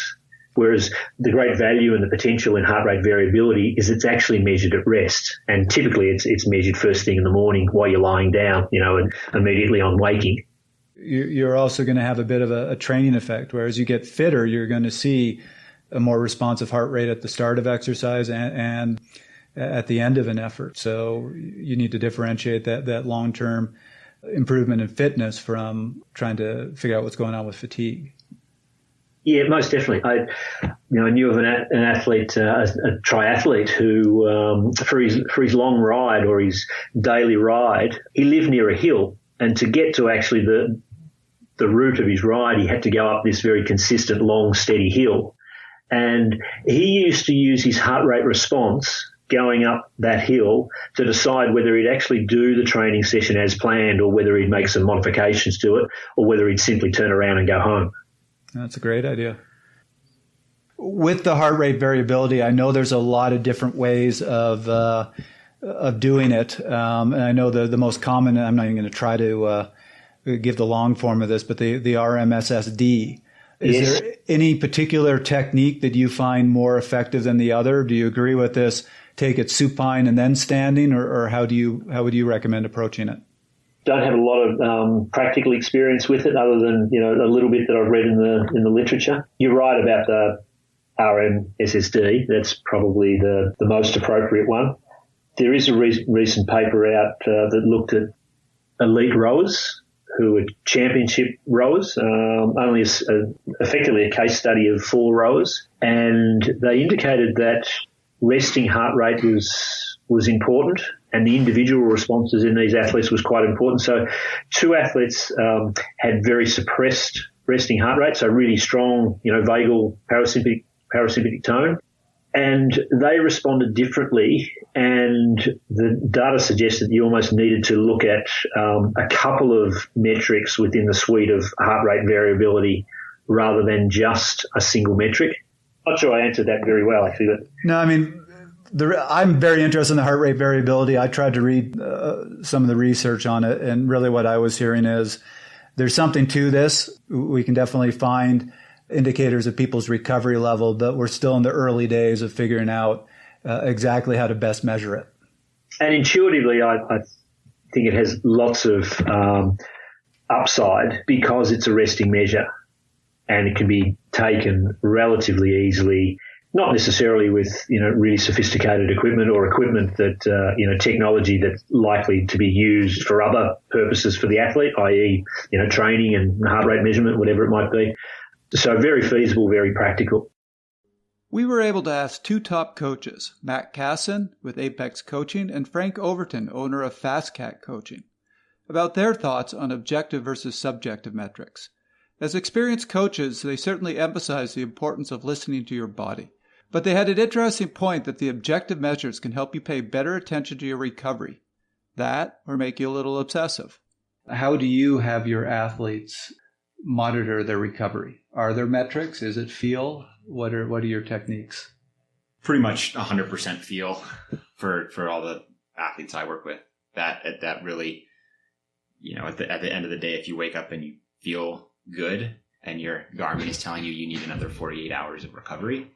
Whereas the great value and the potential in heart rate variability is it's actually measured at rest. And typically it's measured first thing in the morning while you're lying down, and immediately on waking. You're also going to have a bit of a training effect, whereas you get fitter, you're going to see a more responsive heart rate at the start of exercise and at the end of an effort. So you need to differentiate that long-term improvement in fitness from trying to figure out what's going on with fatigue. Yeah, most definitely. I knew of an athlete, a triathlete, who for his long ride or his daily ride, he lived near a hill, and to get to actually the route of his ride, he had to go up this very consistent, long, steady hill, and he used to use his heart rate response going up that hill to decide whether he'd actually do the training session as planned, or whether he'd make some modifications to it, or whether he'd simply turn around and go home. That's a great idea. With the heart rate variability, I know there's a lot of different ways of doing it. And I know the most common, I'm not even going to try to give the long form of this, but the RMSSD. Is there any particular technique that you find more effective than the other? Do you agree with this? Take it supine and then standing, or how would you recommend approaching it? Don't have a lot of practical experience with it, other than a little bit that I've read in the literature. You're right about the RMSSD. That's probably the most appropriate one. There is a recent paper out that looked at elite rowers who were championship rowers, only effectively a case study of 4 rowers, and they indicated that resting heart rate was important, and the individual responses in these athletes was quite important. So 2 athletes had very suppressed resting heart rate, so really strong, vagal parasympathetic tone, and they responded differently. And the data suggests that you almost needed to look at a couple of metrics within the suite of heart rate variability rather than just a single metric. Not sure I answered that very well, actually. But no, I mean, I'm very interested in the heart rate variability. I tried to read some of the research on it, and really what I was hearing is there's something to this. We can definitely find indicators of people's recovery level, but we're still in the early days of figuring out exactly how to best measure it. And intuitively, I think it has lots of upside because it's a resting measure, and it can be taken relatively easily, not necessarily with, really sophisticated equipment or equipment that, technology that's likely to be used for other purposes for the athlete, i.e., training and heart rate measurement, whatever it might be. So very feasible, very practical. We were able to ask 2 top coaches, Matt Cassin with Apex Coaching and Frank Overton, owner of FastCat Coaching, about their thoughts on objective versus subjective metrics. As experienced coaches, they certainly emphasize the importance of listening to your body. But they had an interesting point that the objective measures can help you pay better attention to your recovery. That, or make you a little obsessive. How do you have your athletes monitor their recovery? Are there metrics? Is it feel? What are your techniques? Pretty much 100% feel for all the athletes I work with. That really, at the end of the day, if you wake up and you feel good and your Garmin is telling you need another 48 hours of recovery,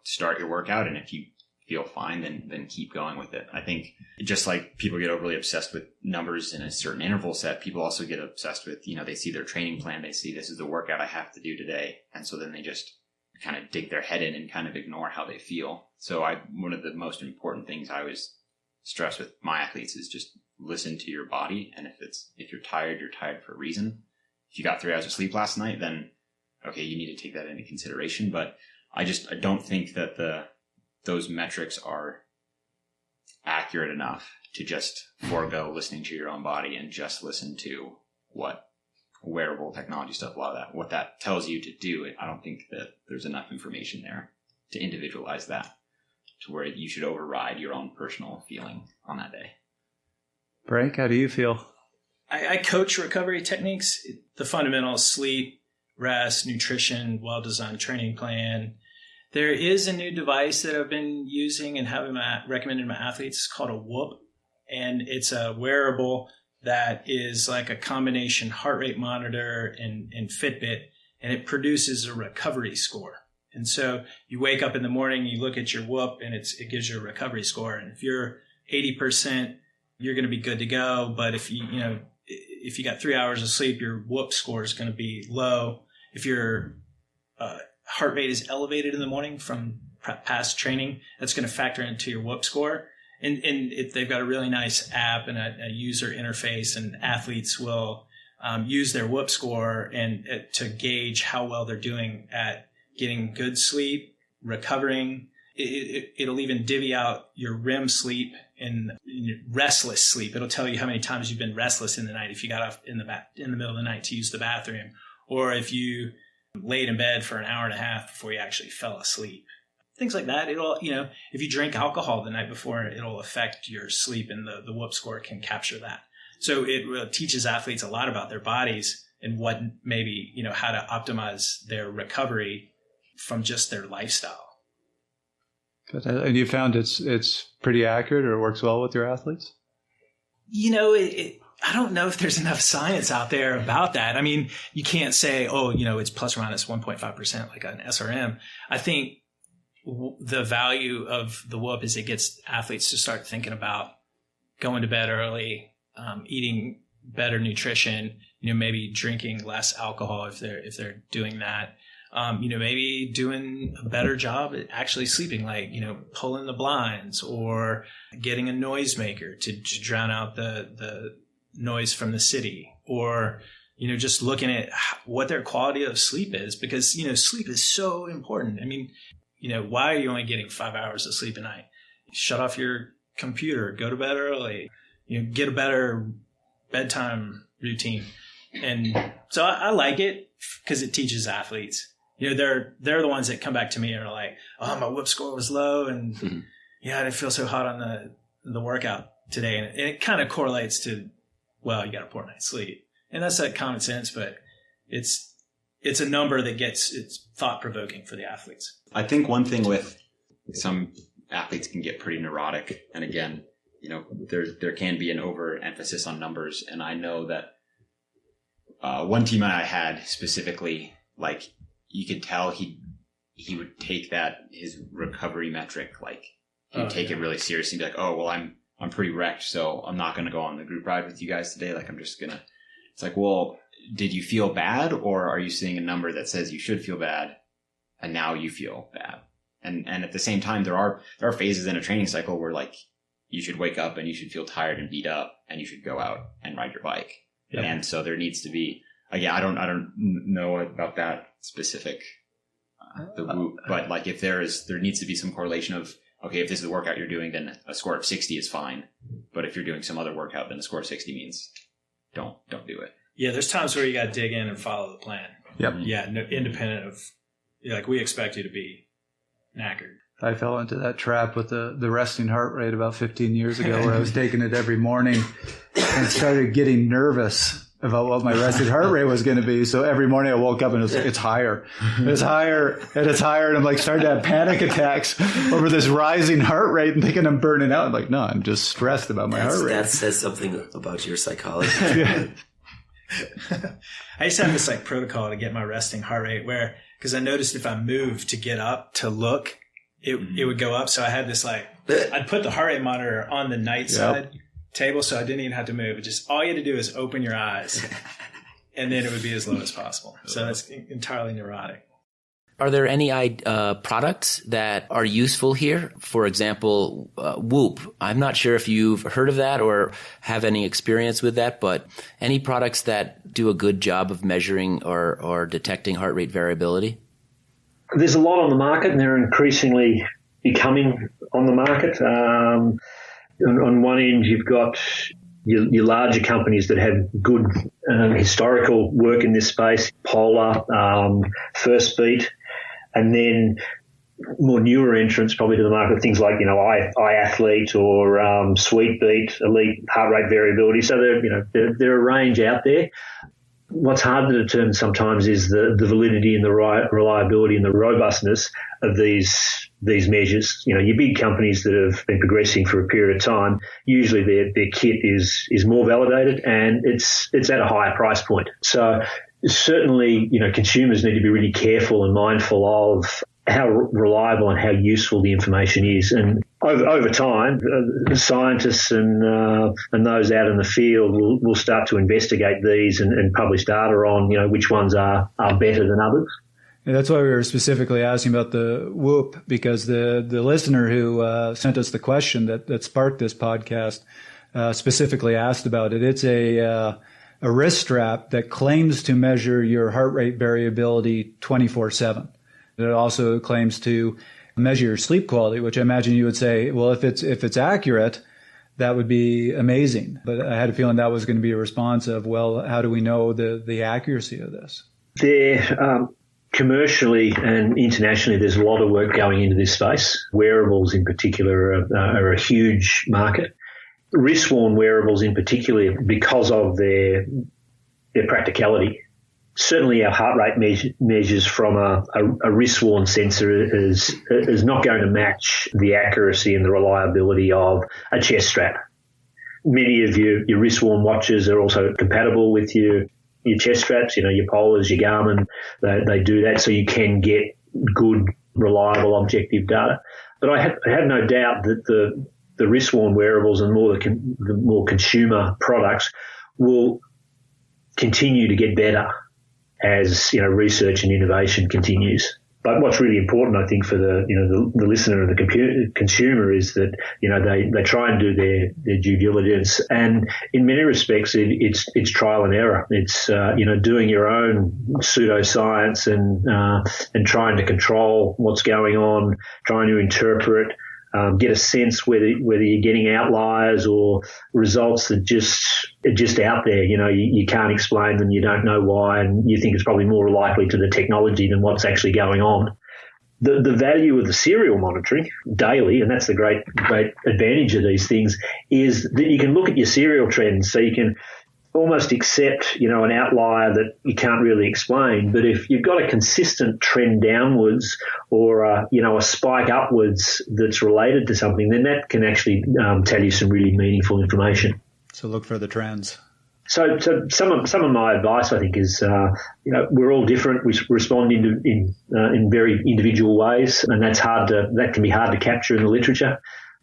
start your workout, and if you feel fine, then keep going with it. I think just like people get overly obsessed with numbers in a certain interval set, people also get obsessed with, they see their training plan, they see this is the workout I have to do today. And so then they just kind of dig their head in and kind of ignore how they feel. So one of the most important things I always stress with my athletes is just listen to your body. And if you're tired for a reason. If you got 3 hours of sleep last night, then okay, you need to take that into consideration. But I don't think that those metrics are accurate enough to just forego listening to your own body and just listen to what wearable technology stuff, a lot of that, what that tells you to do. I don't think that there's enough information there to individualize that to where you should override your own personal feeling on that day. Frank, how do you feel? I coach recovery techniques, the fundamentals: sleep, rest, nutrition, well-designed training plan. There is a new device that I've been using and having recommended to my athletes. It's called a Whoop, and it's a wearable that is like a combination heart rate monitor and Fitbit, and it produces a recovery score. And so you wake up in the morning, you look at your whoop, and it gives you a recovery score. And if you're 80%, you're going to be good to go. But if you got 3 hours of sleep, your whoop score is going to be low. If your heart rate is elevated in the morning from past training, that's going to factor into your whoop score. And they've got a really nice app and a user interface, and athletes will use their whoop score and to gauge how well they're doing at getting good sleep, recovering. It'll even divvy out your REM sleep and restless sleep. It'll tell you how many times you've been restless in the night if you got up in the middle of the night to use the bathroom, or if you laid in bed for an hour and a half before you actually fell asleep. Things like that. It'll, if you drink alcohol the night before, it'll affect your sleep, and the whoop score can capture that. So it really teaches athletes a lot about their bodies and what maybe, how to optimize their recovery from just their lifestyle. And you found it's pretty accurate, or it works well with your athletes? I don't know if there's enough science out there about that. I mean, you can't say, it's plus or minus 1.5% like an SRM. I think the value of the whoop is it gets athletes to start thinking about going to bed early, eating better nutrition, maybe drinking less alcohol if they're doing that. Maybe doing a better job at actually sleeping, like, pulling the blinds or getting a noisemaker to drown out the noise from the city, or, just looking at what their quality of sleep is, because, sleep is so important. I mean, why are you only getting 5 hours of sleep a night? Shut off your computer, go to bed early, get a better bedtime routine. And so I like it because it teaches athletes. They're the ones that come back to me and are like, oh, my whoop score was low, and I didn't feel so hot on the workout today. And it kind of correlates to, well, you got a poor night's sleep. And that's like common sense, but it's a number that it's thought provoking for the athletes. I think one thing with some athletes can get pretty neurotic. And again, there can be an overemphasis on numbers. And I know that one team I had specifically, like, you could tell he would take his recovery metric, like he'd take it really seriously and be like, oh, well, I'm pretty wrecked, so I'm not going to go on the group ride with you guys today. Like, I'm just going to, it's like, well, did you feel bad, or are you seeing a number that says you should feel bad and now you feel bad? And at the same time, there are phases in a training cycle where, like, you should wake up and you should feel tired and beat up and you should go out and ride your bike. Yep. And so there needs to be, again, I don't know about that specific, the whoop, but like if there needs to be some correlation of, okay, if this is the workout you're doing, then a score of 60 is fine. But if you're doing some other workout, then a score of 60 means don't do it. Yeah. There's times where you got to dig in and follow the plan. Yep. Yeah. No, independent of, like, we expect you to be knackered. I fell into that trap with the resting heart rate about 15 years ago, where I was taking it every morning and started getting nervous about what my resting heart rate was going to be. So every morning I woke up and it's higher. It's higher and it's higher. And I'm like starting to have panic attacks over this rising heart rate and thinking I'm burning out. I'm like, no, I'm just stressed about my heart rate. That says something about your psychology. Yeah. I used to have this like protocol to get my resting heart rate where, because I noticed if I moved to get up to look, it would go up. So I had this like, I'd put the heart rate monitor on the night side table, so I didn't even have to move. It just, all you had to do is open your eyes and then it would be as low as possible. So that's entirely neurotic. Are there any products that are useful here? For example, Whoop. I'm not sure if you've heard of that or have any experience with that, but any products that do a good job of measuring or detecting heart rate variability? There's a lot on the market, and they're increasingly becoming on the market. On one end, you've got your larger companies that have good historical work in this space, Polar, First Beat, and then more newer entrants probably to the market, things like, iAthlete or Sweet Beat, Elite Heart Rate Variability. So there are a range out there. What's hard to determine sometimes is the validity and the reliability and the robustness of these measures. Your big companies that have been progressing for a period of time, usually their kit is more validated and it's at a higher price point. So certainly, consumers need to be really careful and mindful of how reliable and how useful the information is. And over time, scientists and those out in the field will start to investigate these and publish data on, which ones are better than others. And that's why we were specifically asking about the Whoop, because the listener who sent us the question that sparked this podcast specifically asked about it. It's a wrist strap that claims to measure your heart rate variability 24/7. It also claims to measure your sleep quality, which I imagine you would say, well, if it's accurate, that would be amazing. But I had a feeling that was going to be a response of, well, how do we know the accuracy of this? Commercially and internationally, there's a lot of work going into this space. Wearables in particular are a huge market. Wrist-worn wearables in particular, because of their practicality. Certainly our heart rate measures from a wrist-worn sensor is not going to match the accuracy and the reliability of a chest strap. Many of your wrist-worn watches are also compatible with your chest straps, your Polars, your Garmin. They do that, so you can get good, reliable, objective data. But I have no doubt that the wrist-worn wearables and the more consumer products will continue to get better as research and innovation continues. But what's really important, I think, for the listener and the consumer is that they try and do their due diligence, and in many respects it's trial and error. It's doing your own pseudoscience and trying to control what's going on, trying to interpret. Get a sense whether you're getting outliers or results that are just out there. You can't explain them, you don't know why, and you think it's probably more likely to the technology than what's actually going on. The value of the serial monitoring daily, and that's the great advantage of these things, is that you can look at your serial trends, so you can almost accept, an outlier that you can't really explain. But if you've got a consistent trend downwards or, a spike upwards that's related to something, then that can actually tell you some really meaningful information. So look for the trends. So some of my advice, I think, is, we're all different. We respond in very individual ways, and that can be hard to capture in the literature.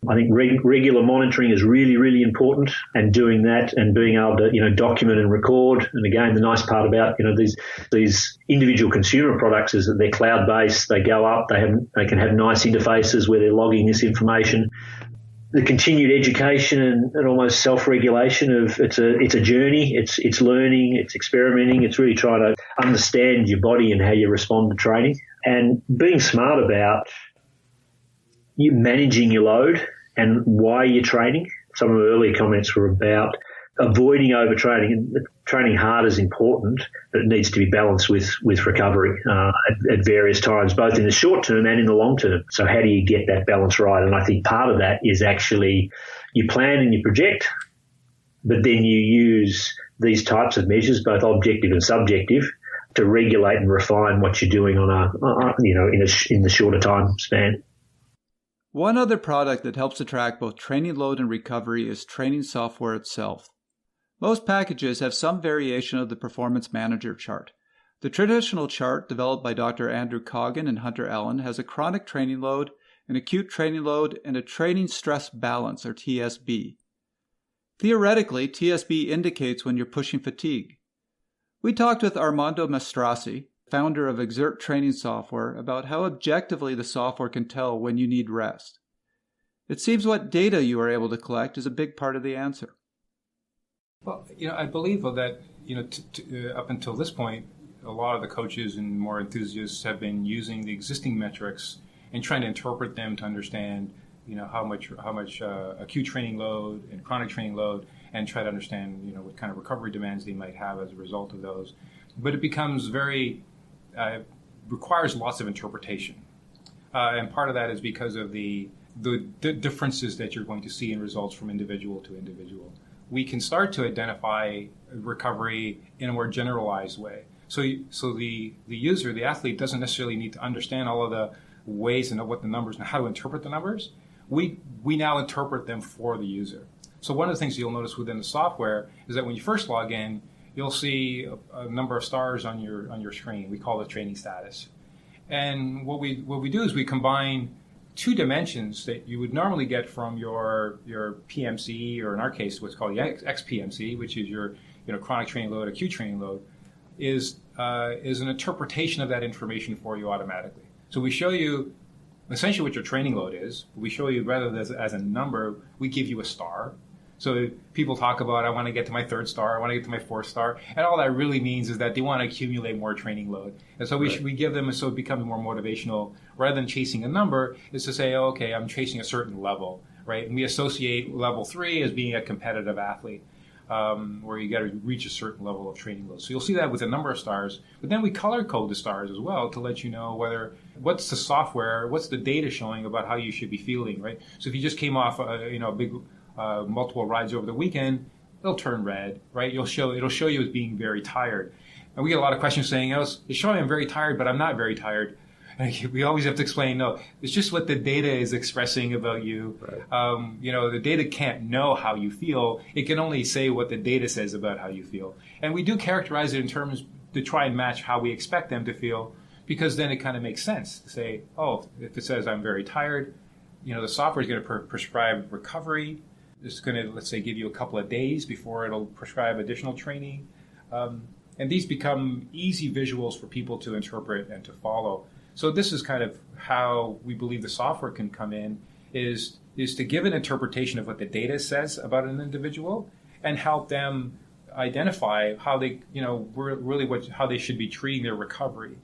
I think regular monitoring is really, really important, and doing that and being able to, document and record. And again, the nice part about, these individual consumer products is that they're cloud-based. They go up, they can have nice interfaces where they're logging this information. The continued education and almost self-regulation of it's a journey. It's learning, it's experimenting. It's really trying to understand your body and how you respond to training, and being smart about you managing your load and why you're training. Some of the earlier comments were about avoiding overtraining, and training hard is important, but it needs to be balanced with recovery at various times, both in the short term and in the long term. So how do you get that balance right? And I think part of that is actually you plan and you project, but then you use these types of measures, both objective and subjective, to regulate and refine what you're doing in the shorter time span. One other product that helps to track both training load and recovery is training software itself. Most packages have some variation of the Performance Manager chart. The traditional chart, developed by Dr. Andrew Coggin and Hunter Allen, has a chronic training load, an acute training load, and a training stress balance, or TSB. Theoretically, TSB indicates when you're pushing fatigue. We talked with Armando Mastracci, founder of Xert training software, about how objectively the software can tell when you need rest. It seems what data you are able to collect is a big part of the answer. Well, I believe that, up until this point, a lot of the coaches and more enthusiasts have been using the existing metrics and trying to interpret them to understand, how much acute training load and chronic training load, and try to understand, what kind of recovery demands they might have as a result of those. But it becomes requires lots of interpretation. And part of that is because of the differences that you're going to see in results from individual to individual. We can start to identify recovery in a more generalized way. So the user, the athlete, doesn't necessarily need to understand all of the ways and know what the numbers and how to interpret the numbers. We now interpret them for the user. So one of the things you'll notice within the software is that when you first log in, you'll see a number of stars on your screen. We call it training status. And what we do is we combine two dimensions that you would normally get from your PMC, or in our case, what's called the XPMC, which is your chronic training load, acute training load, is an interpretation of that information for you automatically. So we show you essentially what your training load is. We show you, rather than as a number, we give you a star. So people talk about, I want to get to my 3rd star, I want to get to my 4th star, and all that really means is that they want to accumulate more training load. And so we give them, so it becomes more motivational, rather than chasing a number, is to say, oh, okay, I'm chasing a certain level, right? And we associate level 3 as being a competitive athlete, where you got to reach a certain level of training load. So you'll see that with a number of stars, but then we color code the stars as well to let you know what's the software, what's the data showing about how you should be feeling, right? So if you just came off a big multiple rides over the weekend, it'll turn red, right? It'll show you as being very tired. And we get a lot of questions saying, it's showing I'm very tired, but I'm not very tired. And we always have to explain, no, it's just what the data is expressing about you. Right. The data can't know how you feel. It can only say what the data says about how you feel. And we do characterize it in terms to try and match how we expect them to feel, because then it kind of makes sense to say, if it says I'm very tired, the software is going to prescribe recovery. It's going to, let's say, give you a couple of days before it'll prescribe additional training. And these become easy visuals for people to interpret and to follow. So this is kind of how we believe the software can come in, is to give an interpretation of what the data says about an individual and help them identify how they, how they should be treating their recovery.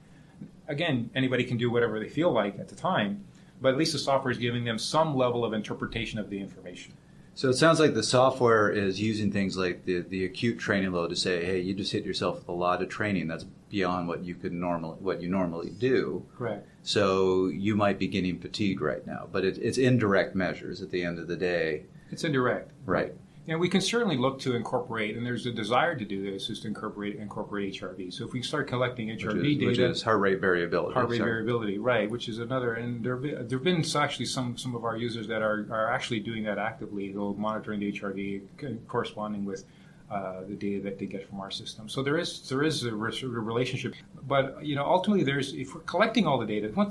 Again, anybody can do whatever they feel like at the time, but at least the software is giving them some level of interpretation of the information. So it sounds like the software is using things like the acute training load to say, hey, you just hit yourself with a lot of training that's beyond what you normally do. Correct. So you might be getting fatigued right now, but it's indirect measures at the end of the day. It's indirect. Right. And we can certainly look to incorporate, and there's a desire to do this, is to incorporate HRV. So if we start collecting HRV data, which is heart rate variability. Variability, right? Which is another, and there've been actually some of our users that are actually doing that actively. They're monitoring the HRV corresponding with the data that they get from our system. So there is a relationship, but ultimately if we're collecting all the data, one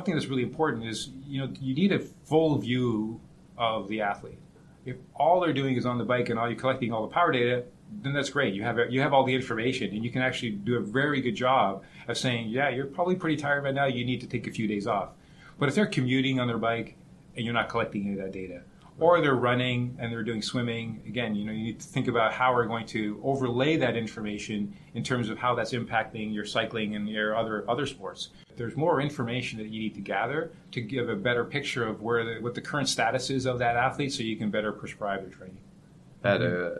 thing that's really important is you need a full view of the athlete. If all they're doing is on the bike and all you're collecting all the power data, then that's great. You have all the information, and you can actually do a very good job of saying, yeah, you're probably pretty tired right now. You need to take a few days off. But if they're commuting on their bike and you're not collecting any of that data, or they're running and they're doing swimming, again, you need to think about how we're going to overlay that information in terms of how that's impacting your cycling and your other sports. There's more information that you need to gather to give a better picture of what the current status is of that athlete, so you can better prescribe their training.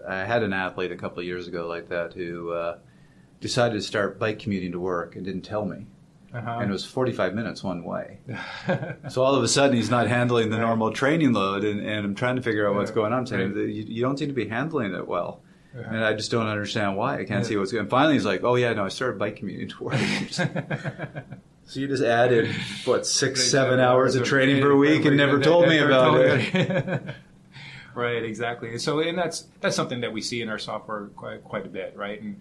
I had an athlete a couple of years ago like that who decided to start bike commuting to work and didn't tell me. And it was 45 minutes one way. So all of a sudden he's not handling the normal training load, and I'm trying to figure out what's going on. I'm saying, you don't seem to be handling it well. And I just don't understand why. I can't see what's going on. Finally he's like, oh yeah, no, I started bike commuting to work. So you just added, 6-7 hours of training per week and never told me about it. Right, exactly. So, and that's something that we see in our software quite a bit, right? And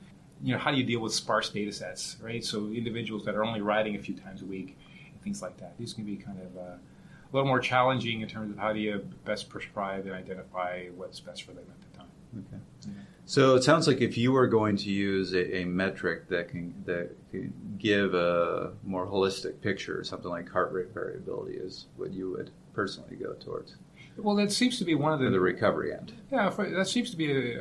how do you deal with sparse data sets, right? So individuals that are only riding a few times a week and things like that. These can be kind of a little more challenging in terms of how do you best prescribe and identify what's best for them at the time. Okay. Yeah. So it sounds like if you were going to use a metric that can give a more holistic picture, something like heart rate variability is what you would personally go towards. Well, that seems to be one of the recovery end. Yeah, that seems to be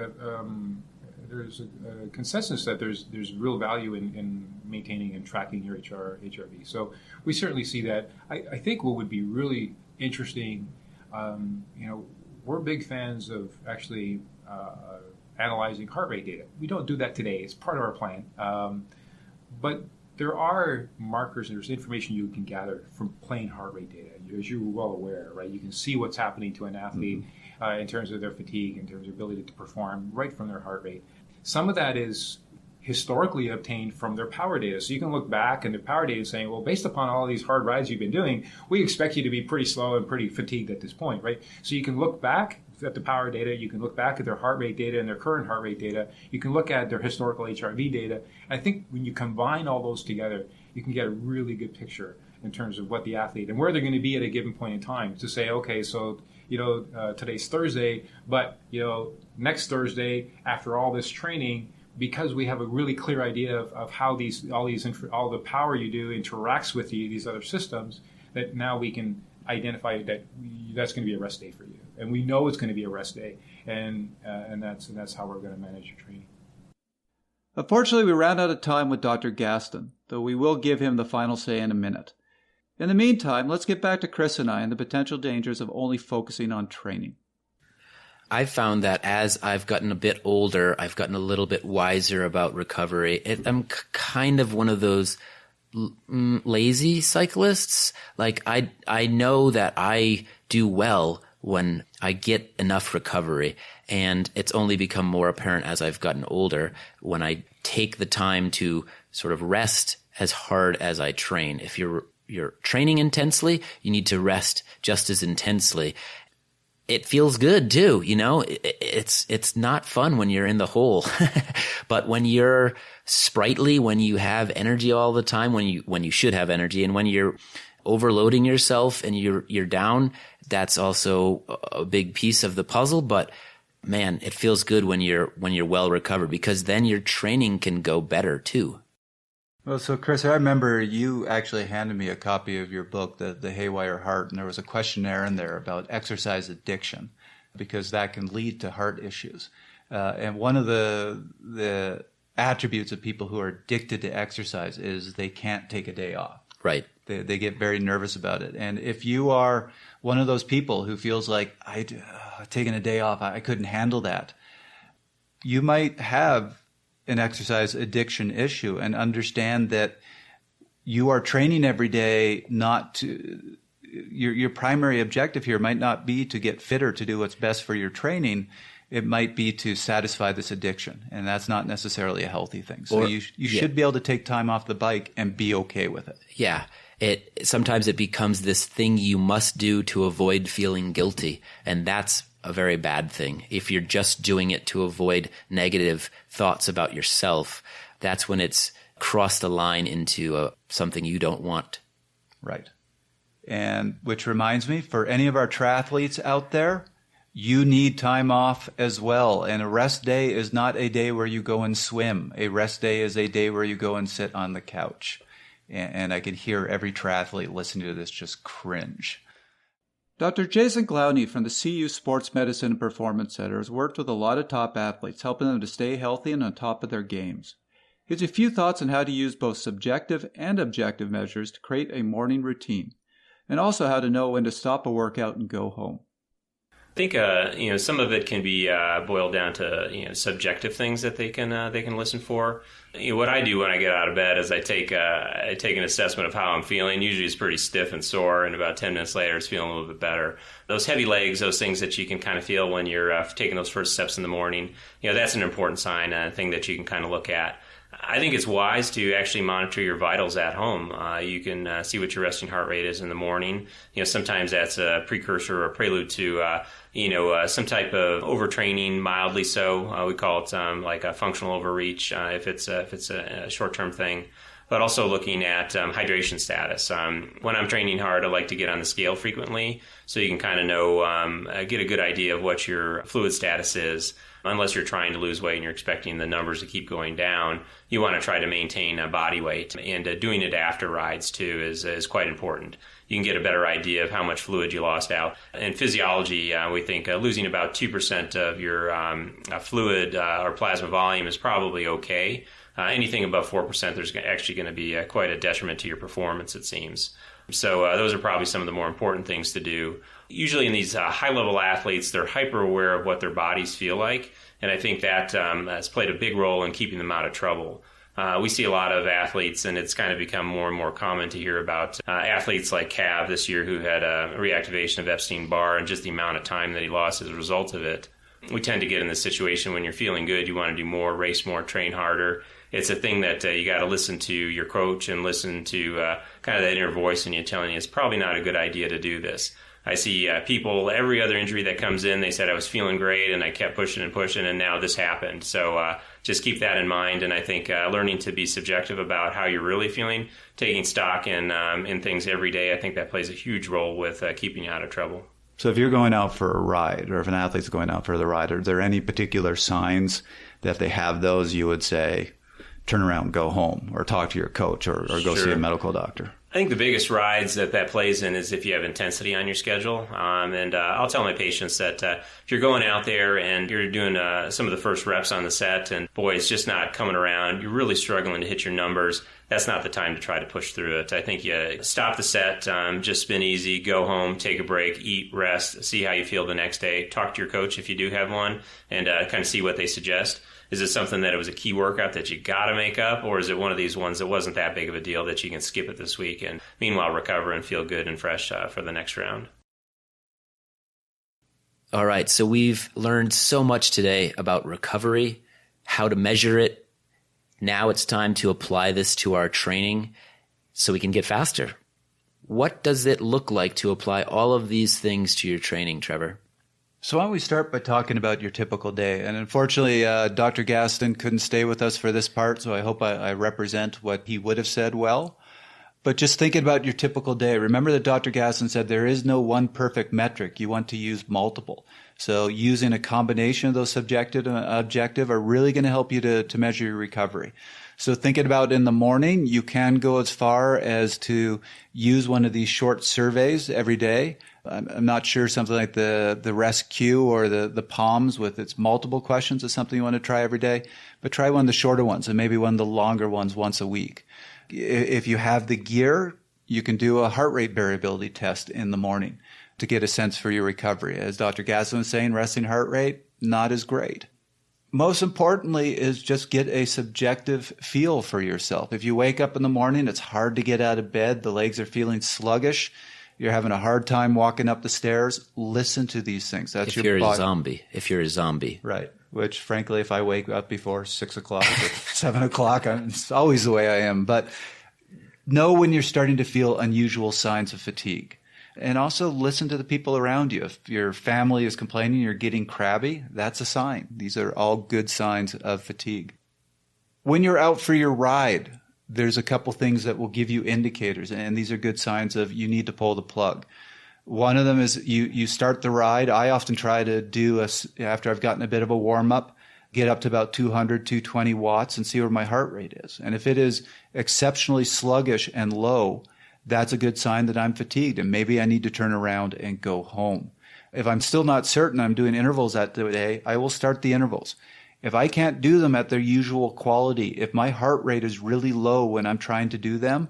there's a consensus that there's real value in maintaining and tracking your HRV. So we certainly see that. I think what would be really interesting, we're big fans of actually analyzing heart rate data. We don't do that today. It's part of our plan. But there are markers and there's information you can gather from plain heart rate data. As you're well aware, right? You can see what's happening to an athlete in terms of their fatigue, in terms of ability to perform right from their heart rate. Some of that is historically obtained from their power data. So you can look back and their power data saying, well, based upon all these hard rides you've been doing, we expect you to be pretty slow and pretty fatigued at this point, right? So you can look back at the power data. You can look back at their heart rate data and their current heart rate data. You can look at their historical HRV data. I think when you combine all those together, you can get a really good picture in terms of what the athlete and where they're going to be at a given point in time to say, okay, so, today's Thursday, but, next Thursday, after all this training, because we have a really clear idea of how all the power you do interacts with these other systems, that now we can identify that that's going to be a rest day for you, and we know it's going to be a rest day, and that's how we're going to manage your training. Unfortunately, we ran out of time with Dr. Gastin, though we will give him the final say in a minute. In the meantime, let's get back to Chris and I and the potential dangers of only focusing on training. I've found that as I've gotten a bit older, I've gotten a little bit wiser about recovery. I'm kind of one of those lazy cyclists. Like I know that I do well when I get enough recovery, and it's only become more apparent as I've gotten older when I take the time to sort of rest as hard as I train. If you're training intensely, you need to rest just as intensely. It feels good too, it's not fun when you're in the hole, but when you're sprightly, when you have energy all the time, when you should have energy, and when you're overloading yourself and you're down, that's also a big piece of the puzzle. But man, it feels good when you're well recovered, because then your training can go better too. Well, so Chris, I remember you actually handed me a copy of your book, The Haywire Heart, and there was a questionnaire in there about exercise addiction, because that can lead to heart issues. And one of the attributes of people who are addicted to exercise is they can't take a day off. Right. They get very nervous about it. And if you are one of those people who feels like, taking a day off, I couldn't handle that, you might have an exercise addiction issue, and understand that you are training every day not to, your primary objective here might not be to get fitter to do what's best for your training. It might be to satisfy this addiction, and that's not necessarily a healthy thing. So you should be able to take time off the bike and be okay with it. Yeah. Sometimes it becomes this thing you must do to avoid feeling guilty, and that's a very bad thing. If you're just doing it to avoid negative thoughts about yourself, that's when it's crossed the line into something you don't want. Right. And which reminds me, for any of our triathletes out there, you need time off as well. And a rest day is not a day where you go and swim. A rest day is a day where you go and sit on the couch. And I can hear every triathlete listening to this just cringe. Dr. Jason Glowney from the CU Sports Medicine and Performance Center has worked with a lot of top athletes, helping them to stay healthy and on top of their games. He has a few thoughts on how to use both subjective and objective measures to create a morning routine, and also how to know when to stop a workout and go home. I think some of it can be boiled down to subjective things that they can listen for. What I do when I get out of bed is I take an assessment of how I'm feeling. Usually it's pretty stiff and sore, and about 10 minutes later it's feeling a little bit better. Those heavy legs, those things that you can kind of feel when you're taking those first steps in the morning, that's an important sign, a thing that you can kind of look at. I think it's wise to actually monitor your vitals at home. You can see what your resting heart rate is in the morning. Sometimes that's a precursor or a prelude to some type of overtraining, mildly so. We call it like a functional overreach if it's a short-term thing. But also looking at hydration status. When I'm training hard, I like to get on the scale frequently, so you can kind of know, get a good idea of what your fluid status is. Unless you're trying to lose weight and you're expecting the numbers to keep going down, you want to try to maintain a body weight. And doing it after rides, too, is quite important. You can get a better idea of how much fluid you lost out. In physiology, we think losing about 2% of your fluid or plasma volume is probably okay. Anything above 4%, there's actually going to be quite a detriment to your performance, it seems. So those are probably some of the more important things to do. Usually in these high-level athletes, they're hyper-aware of what their bodies feel like, and I think that has played a big role in keeping them out of trouble. We see a lot of athletes, and it's kind of become more and more common to hear about athletes like Cav this year who had a reactivation of Epstein-Barr and just the amount of time that he lost as a result of it. We tend to get in this situation when you're feeling good, you want to do more, race more, train harder. It's a thing that you got to listen to your coach and listen to kind of that inner voice in you telling you it's probably not a good idea to do this. I see people, every other injury that comes in, they said I was feeling great and I kept pushing and pushing and now this happened. So just keep that in mind. And I think learning to be subjective about how you're really feeling, taking stock in things every day, I think that plays a huge role with keeping you out of trouble. So if you're going out for a ride, or if an athlete's going out for the ride, are there any particular signs that if they have those, you would say, turn around, go home, or talk to your coach, or go see a medical doctor? I think the biggest rides that plays in is if you have intensity on your schedule. And I'll tell my patients that if you're going out there and you're doing some of the first reps on the set and, boy, it's just not coming around, you're really struggling to hit your numbers, that's not the time to try to push through it. I think you stop the set, just spin easy, go home, take a break, eat, rest, see how you feel the next day, talk to your coach if you do have one, and kind of see what they suggest. Is it something that it was a key workout that you got to make up, or is it one of these ones that wasn't that big of a deal that you can skip it this week and meanwhile recover and feel good and fresh for the next round? All right, so we've learned so much today about recovery, how to measure it. Now it's time to apply this to our training so we can get faster. What does it look like to apply all of these things to your training, Trevor? So why don't we start by talking about your typical day? And unfortunately, Dr. Gastin couldn't stay with us for this part, so I hope I represent what he would have said well. But just thinking about your typical day, remember that Dr. Gastin said there is no one perfect metric. You want to use multiple. So using a combination of those subjective and objective are really going to help you to measure your recovery. So thinking about in the morning, you can go as far as to use one of these short surveys every day. I'm not sure something like the RESQ or the POMS with its multiple questions is something you want to try every day, but try one of the shorter ones and maybe one of the longer ones once a week. If you have the gear, you can do a heart rate variability test in the morning to get a sense for your recovery. As Dr. Gassin was saying, resting heart rate, not as great. Most importantly is just get a subjective feel for yourself. If you wake up in the morning, it's hard to get out of bed, the legs are feeling sluggish, you're having a hard time walking up the stars, listen to these things. That's if you're a zombie. Right. Which, frankly, if I wake up before 6 o'clock or 7 o'clock, it's always the way I am. But know when you're starting to feel unusual signs of fatigue. And also listen to the people around you. If your family is complaining you're getting crabby, that's a sign. These are all good signs of fatigue. When you're out for your ride, there's a couple things that will give you indicators, and these are good signs of you need to pull the plug. One of them is you start the ride. I often try to do, after I've gotten a bit of a warm-up, get up to about 200, 220 watts and see where my heart rate is. And if it is exceptionally sluggish and low, that's a good sign that I'm fatigued and maybe I need to turn around and go home. If I'm still not certain I'm doing intervals that day, I will start the intervals. If I can't do them at their usual quality, if my heart rate is really low when I'm trying to do them,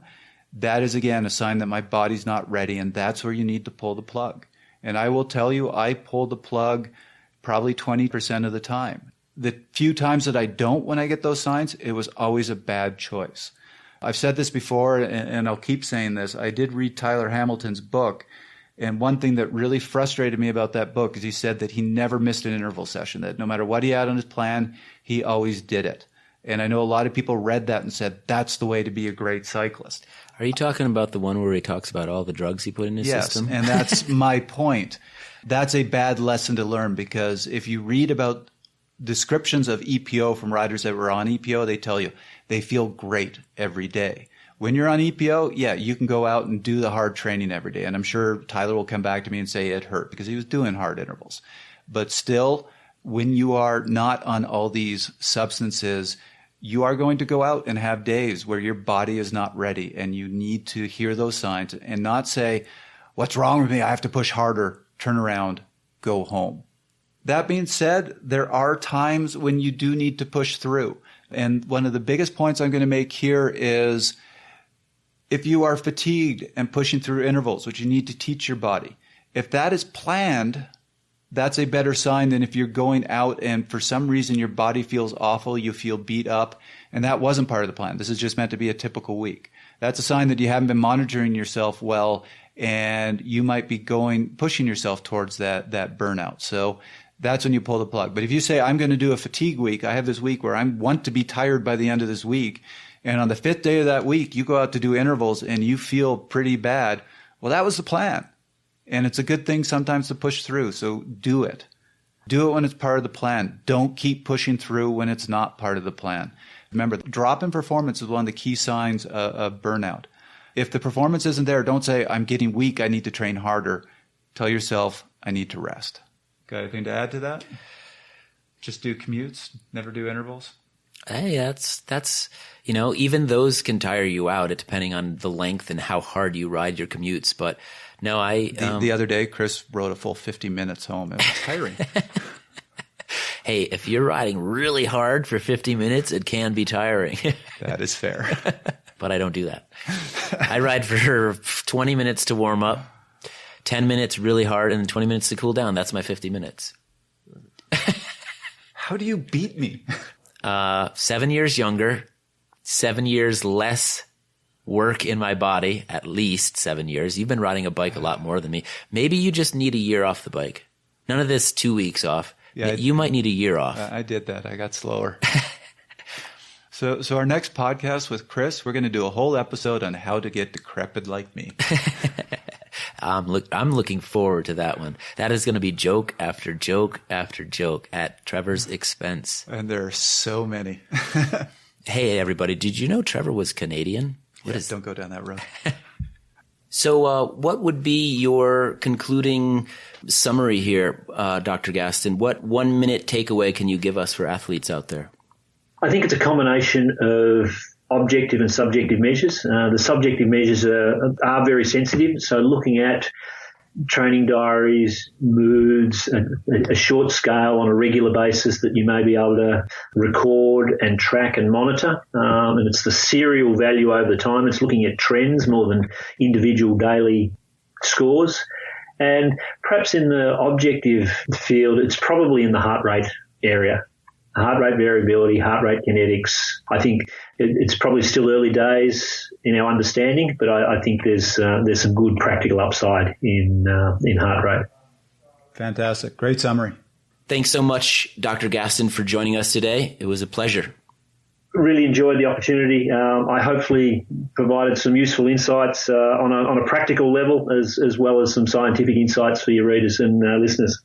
that is, again, a sign that my body's not ready, and that's where you need to pull the plug. And I will tell you, I pull the plug probably 20% of the time. The few times that I don't when I get those signs, it was always a bad choice. I've said this before, and I'll keep saying this. I did read Tyler Hamilton's book, and one thing that really frustrated me about that book is he said that he never missed an interval session, that no matter what he had on his plan, he always did it. And I know a lot of people read that and said, that's the way to be a great cyclist. Are you talking about the one where he talks about all the drugs he put in his system? Yes, and that's my point. That's a bad lesson to learn, because if you read about descriptions of EPO from riders that were on EPO, they tell you they feel great every day. When you're on EPO, yeah, you can go out and do the hard training every day. And I'm sure Tyler will come back to me and say it hurt because he was doing hard intervals. But still, when you are not on all these substances, you are going to go out and have days where your body is not ready, and you need to hear those signs and not say, what's wrong with me? I have to push harder, turn around, go home. That being said, there are times when you do need to push through. And one of the biggest points I'm going to make here is if you are fatigued and pushing through intervals, which you need to teach your body, if that is planned, that's a better sign than if you're going out and for some reason your body feels awful, you feel beat up, and that wasn't part of the plan. This is just meant to be a typical week. That's a sign that you haven't been monitoring yourself well, and you might be pushing yourself towards that burnout. So that's when you pull the plug. But if you say, I'm going to do a fatigue week, I have this week where I want to be tired by the end of this week, and on the 5th day of that week, you go out to do intervals and you feel pretty bad, well, that was the plan. And it's a good thing sometimes to push through. So do it. Do it when it's part of the plan. Don't keep pushing through when it's not part of the plan. Remember, drop in performance is one of the key signs of burnout. If the performance isn't there, don't say, I'm getting weak, I need to train harder. Tell yourself, I need to rest. Got anything to add to that? Just do commutes, never do intervals? Hey, that's even those can tire you out, depending on the length and how hard you ride your commutes. But no, the other day, Chris rode a full 50 minutes home. It was tiring. Hey, if you're riding really hard for 50 minutes, it can be tiring. That is fair. But I don't do that. I ride for 20 minutes to warm up, 10 minutes really hard, and then 20 minutes to cool down. That's my 50 minutes. How do you beat me? 7 years younger, 7 years less work in my body, at least 7 years. You've been riding a bike a lot more than me. Maybe you just need a year off the bike. None of this 2 weeks off. Yeah, you might need a year off. I did that. I got slower. So our next podcast with Chris, we're going to do a whole episode on how to get decrepit like me. I'm looking forward to that one. That is going to be joke after joke after joke at Trevor's expense. And there are so many. Hey, everybody, did you know Trevor was Canadian? Don't go down that road. So what would be your concluding summary here, Dr. Gastin? What 1 minute takeaway can you give us for athletes out there? I think it's a combination of objective and subjective measures. The subjective measures are very sensitive, so looking at training diaries, moods, a short scale on a regular basis that you may be able to record and track and monitor. And it's the serial value over time. It's looking at trends more than individual daily scores. And perhaps in the objective field, it's probably in the heart rate area. Heart rate variability, heart rate kinetics. I think it's probably still early days in our understanding, but I think there's some good practical upside in heart rate. Fantastic. Great summary. Thanks so much, Dr. Gastin, for joining us today. It was a pleasure. Really enjoyed the opportunity. I hopefully provided some useful insights on a practical level as well as some scientific insights for your readers and listeners.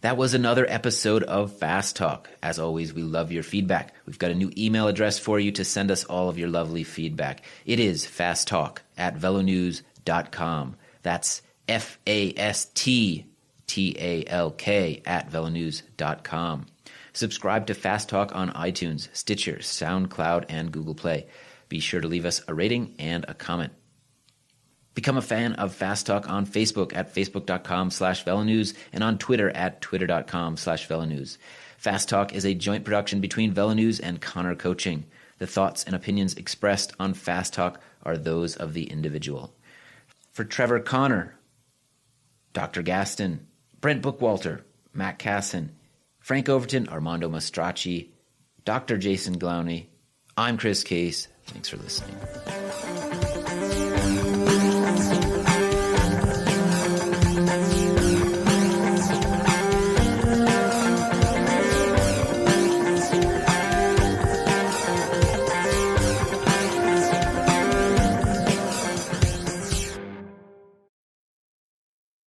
That was another episode of Fast Talk. As always, we love your feedback. We've got a new email address for you to send us all of your lovely feedback. It is fasttalk@velonews.com. That's FASTTALK@velonews.com. Subscribe to Fast Talk on iTunes, Stitcher, SoundCloud, and Google Play. Be sure to leave us a rating and a comment. Become a fan of Fast Talk on Facebook at facebook.com/VeloNews and on Twitter at twitter.com/VeloNews. Fast Talk is a joint production between VeloNews and Connor Coaching. The thoughts and opinions expressed on Fast Talk are those of the individual. For Trevor Connor, Dr. Gastin, Brent Bookwalter, Matt Cassin, Frank Overton, Armando Mastracci, Dr. Jason Glowney, I'm Chris Case. Thanks for listening.